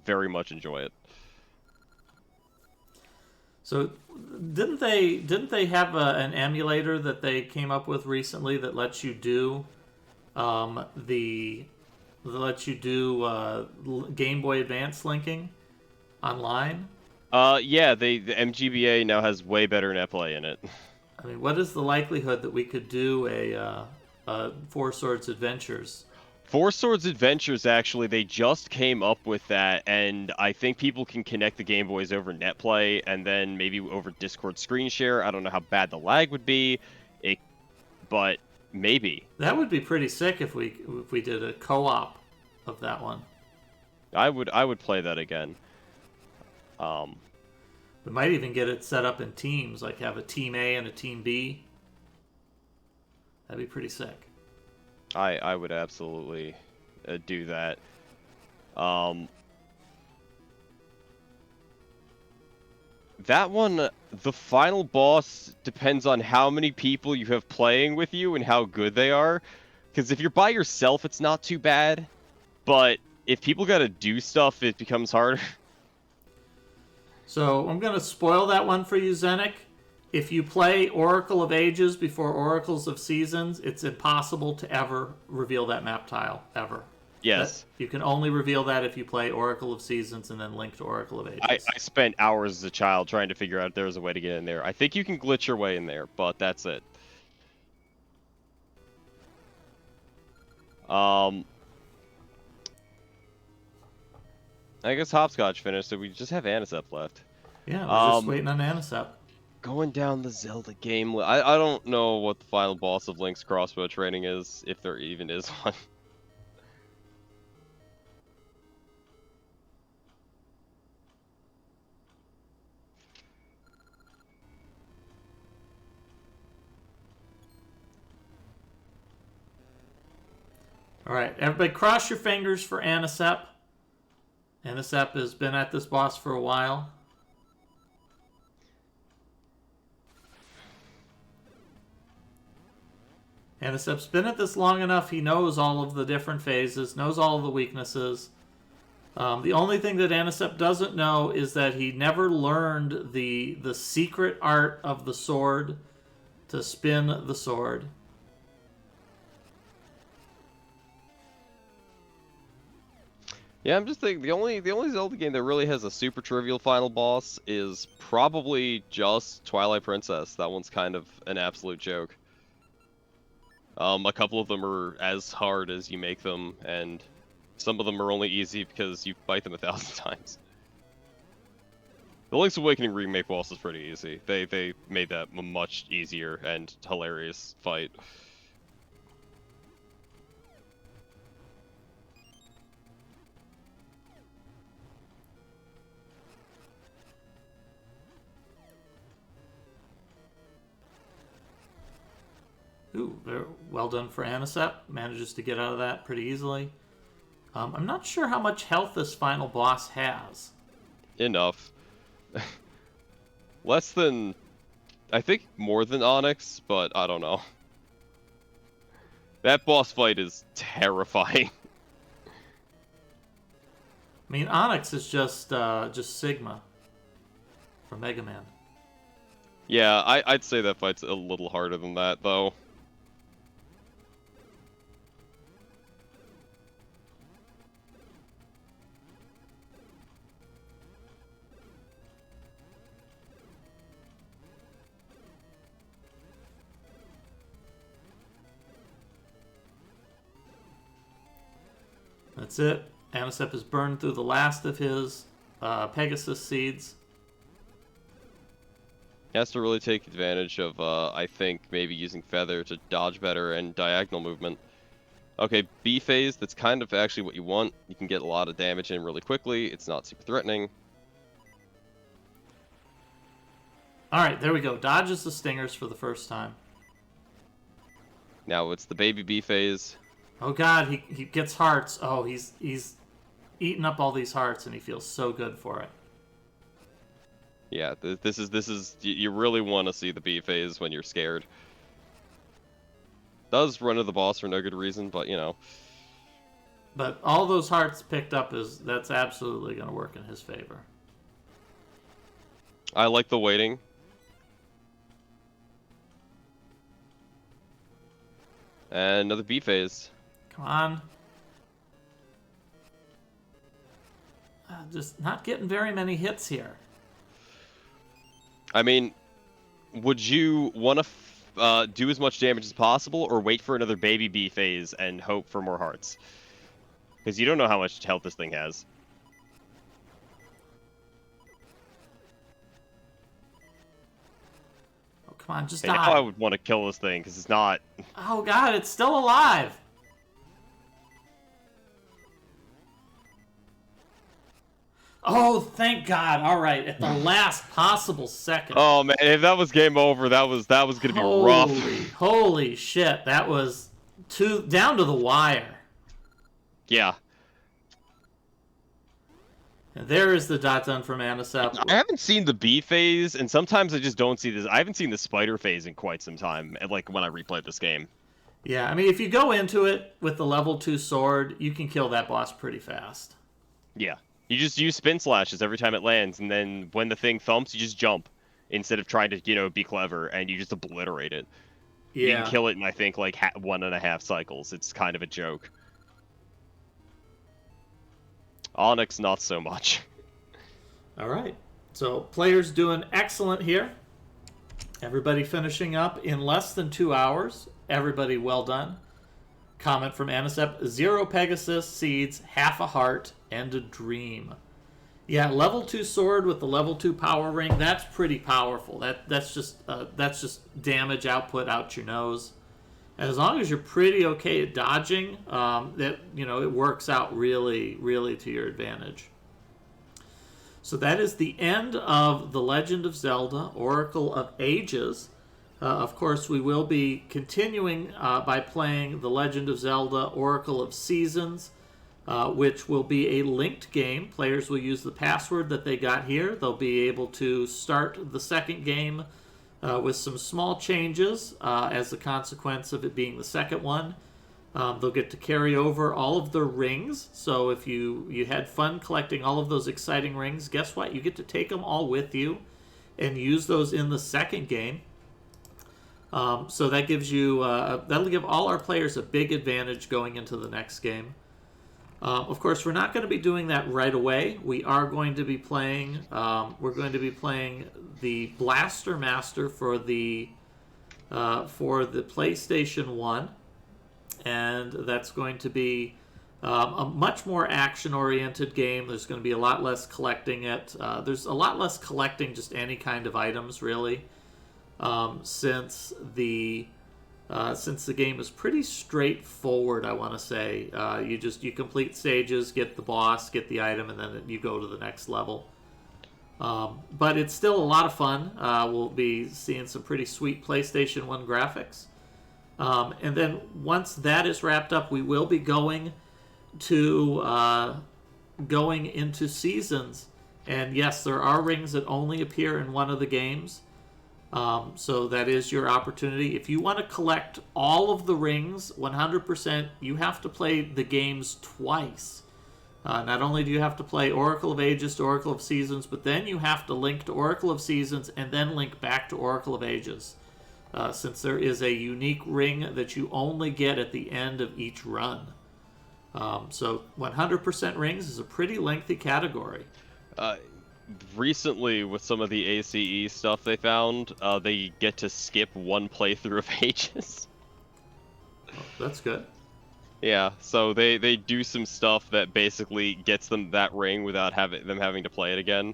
very much enjoy it. So, didn't they have an emulator that they came up with recently that lets you do, Game Boy Advance linking online? Yeah, the MGBA now has way better netplay in it. I mean, what is the likelihood that we could do a Four Swords Adventures? Four Swords Adventures, actually, they just came up with that, and I think people can connect the Game Boys over NetPlay, and then maybe over Discord screen share. I don't know how bad the lag would be, but maybe. That would be pretty sick if we did a co-op of that one. I would play that again. We might even get it set up in teams, like have a Team A and a Team B. That'd be pretty sick. I would absolutely do that. That one, the final boss depends on how many people you have playing with you and how good they are. Because if you're by yourself, it's not too bad. But if people gotta do stuff, it becomes harder. So I'm going to spoil that one for you, Zenik. If you play Oracle of Ages before Oracles of Seasons, it's impossible to ever reveal that map tile, ever. Yes. You can only reveal that if you play Oracle of Seasons and then link to Oracle of Ages. I spent hours as a child trying to figure out if there was a way to get in there. I think you can glitch your way in there, but that's it. I guess Hopscotch finished, so we just have Anisep left. Yeah, we're just waiting on Anisep. Going down the Zelda game, I don't know what the final boss of Link's crossbow training is, if there even is one. All right, everybody cross your fingers for Anisep. Anisep has been at this boss for a while. Anisep's been at this long enough, he knows all of the different phases, knows all of the weaknesses. The only thing that Anisep doesn't know is that he never learned the secret art of the sword, to spin the sword. Yeah, I'm just thinking the only Zelda game that really has a super trivial final boss is probably just Twilight Princess. That one's kind of an absolute joke. A couple of them are as hard as you make them, and some of them are only easy because you fight them 1,000 times. The Link's Awakening remake boss is pretty easy. They made that a much easier and hilarious fight. Ooh, well done for Anisep. Manages to get out of that pretty easily. I'm not sure how much health this final boss has. Enough. Less than... I think more than Onyx, but I don't know. That boss fight is terrifying. I mean, Onyx is just Sigma from Mega Man. Yeah, I'd say that fight's a little harder than that, though. That's it. Anisep has burned through the last of his Pegasus seeds. He has to really take advantage of, I think, maybe using Feather to dodge better and diagonal movement. Okay, B phase, that's kind of actually what you want. You can get a lot of damage in really quickly. It's not super threatening. Alright, there we go. Dodges the stingers for the first time. Now it's the baby B phase. Oh god, he gets hearts. Oh, he's eaten up all these hearts and he feels so good for it. Yeah, this is you really want to see the B phase when you're scared. Does run to the boss for no good reason, but you know. But all those hearts picked up that's absolutely going to work in his favor. I like the waiting. And another B phase. Come on. Just not getting very many hits here. I mean, would you want to do as much damage as possible, or wait for another baby B phase and hope for more hearts? Because you don't know how much health this thing has. Oh, come on, just Now die. I would want to kill this thing, because it's not... Oh god, it's still alive. Oh, thank God! All right, at the last possible second. Oh man, if that was game over, that was gonna be rough. Holy shit! That was down to the wire. Yeah. And there is the dot done from Anisep. I haven't seen the B phase, and sometimes I just don't see this. I haven't seen the spider phase in quite some time, like when I replayed this game. Yeah, I mean, if you go into it with the level 2 sword, you can kill that boss pretty fast. Yeah. You just use spin slashes every time it lands, and then when the thing thumps, you just jump instead of trying to, be clever, and you just obliterate it. Yeah. You can kill it in, I think, like 1.5 cycles. It's kind of a joke. Onyx, not so much. All right. So players doing excellent here. Everybody finishing up in less than 2 hours. Everybody well done. Comment from Anisep: 0 Pegasus seeds, half a heart, and a dream. Yeah, level 2 sword with the level 2 power ring. That's pretty powerful. That's just damage output out your nose. And as long as you're pretty okay at dodging, it works out really, really to your advantage. So that is the end of The Legend of Zelda: Oracle of Ages. Of course, we will be continuing by playing The Legend of Zelda: Oracle of Seasons, which will be a linked game. Players will use the password that they got here. They'll be able to start the second game with some small changes as a consequence of it being the second one. They'll get to carry over all of the rings. So if you had fun collecting all of those exciting rings, guess what? You get to take them all with you and use those in the second game. So that gives you that'll give all our players a big advantage going into the next game. Of course, we're not going to be doing that right away. We are going to be playing. We're going to be playing the Blaster Master for the PlayStation 1, and that's going to be a much more action-oriented game. There's going to be a lot less collecting it. There's a lot less collecting just any kind of items, really, since the game is pretty straightforward. I want to say you complete stages, get the boss, get the item, and then you go to the next level. But it's still a lot of fun. We'll be seeing some pretty sweet PlayStation 1 graphics. And then once that is wrapped up, we will be going into seasons. And yes, there are rings that only appear in one of the games. So that is your opportunity. If you want to collect all of the rings 100%, you have to play the games twice. Not only do you have to play Oracle of Ages to Oracle of Seasons, but then you have to link to Oracle of Seasons and then link back to Oracle of Ages. Since there is a unique ring that you only get at the end of each run. So 100% rings is a pretty lengthy category. Recently, with some of the ACE stuff they found, they get to skip one playthrough of Ages. Oh, that's good. Yeah, so they do some stuff that basically gets them that ring without them having to play it again.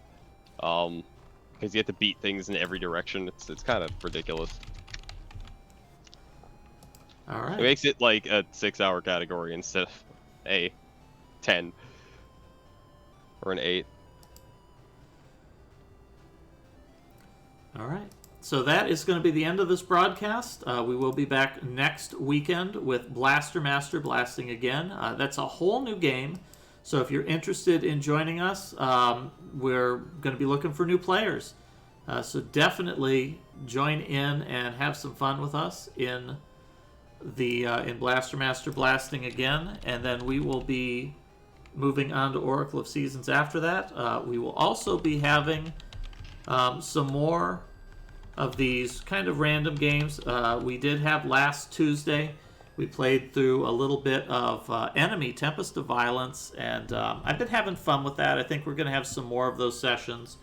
Because you have to beat things in every direction. It's kind of ridiculous. All right. It makes it like a 6-hour category instead of a 10 or an 8. All right. So that is going to be the end of this broadcast. We will be back next weekend with Blaster Master blasting again. That's a whole new game. So if you're interested in joining us, we're going to be looking for new players. So definitely join in and have some fun with us in Blaster Master blasting again. And then we will be moving on to Oracle of Seasons after that. We will also be having some more of these kind of random games. We did have last Tuesday. We played through a little bit of Enemy, Tempest of Violence, and I've been having fun with that. I think we're going to have some more of those sessions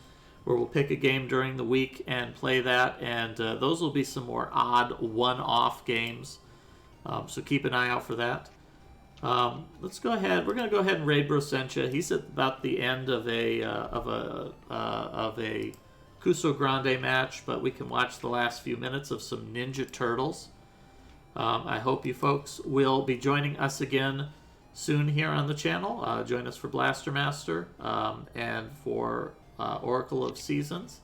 where we'll pick a game during the week and play that, and those will be some more odd one-off games. So keep an eye out for that. Let's go ahead. We're going to go ahead and raid Brosentia. He's at about the end of a Kuso Grande match, but we can watch the last few minutes of some Ninja Turtles. I hope you folks will be joining us again soon here on the channel. Join us for Blaster Master and for Oracle of Seasons.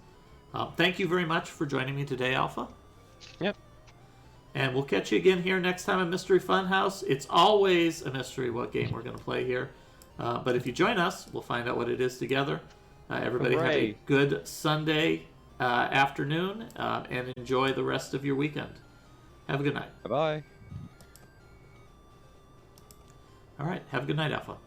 Thank you very much for joining me today, Alpha. Yep. And we'll catch you again here next time at Mystery Funhouse. It's always a mystery what game we're going to play here. But if you join us, we'll find out what it is together. Everybody have a Hooray. good Sunday afternoon and enjoy the rest of your weekend. Have a good night. Bye-bye. All right. Have a good night, Alpha.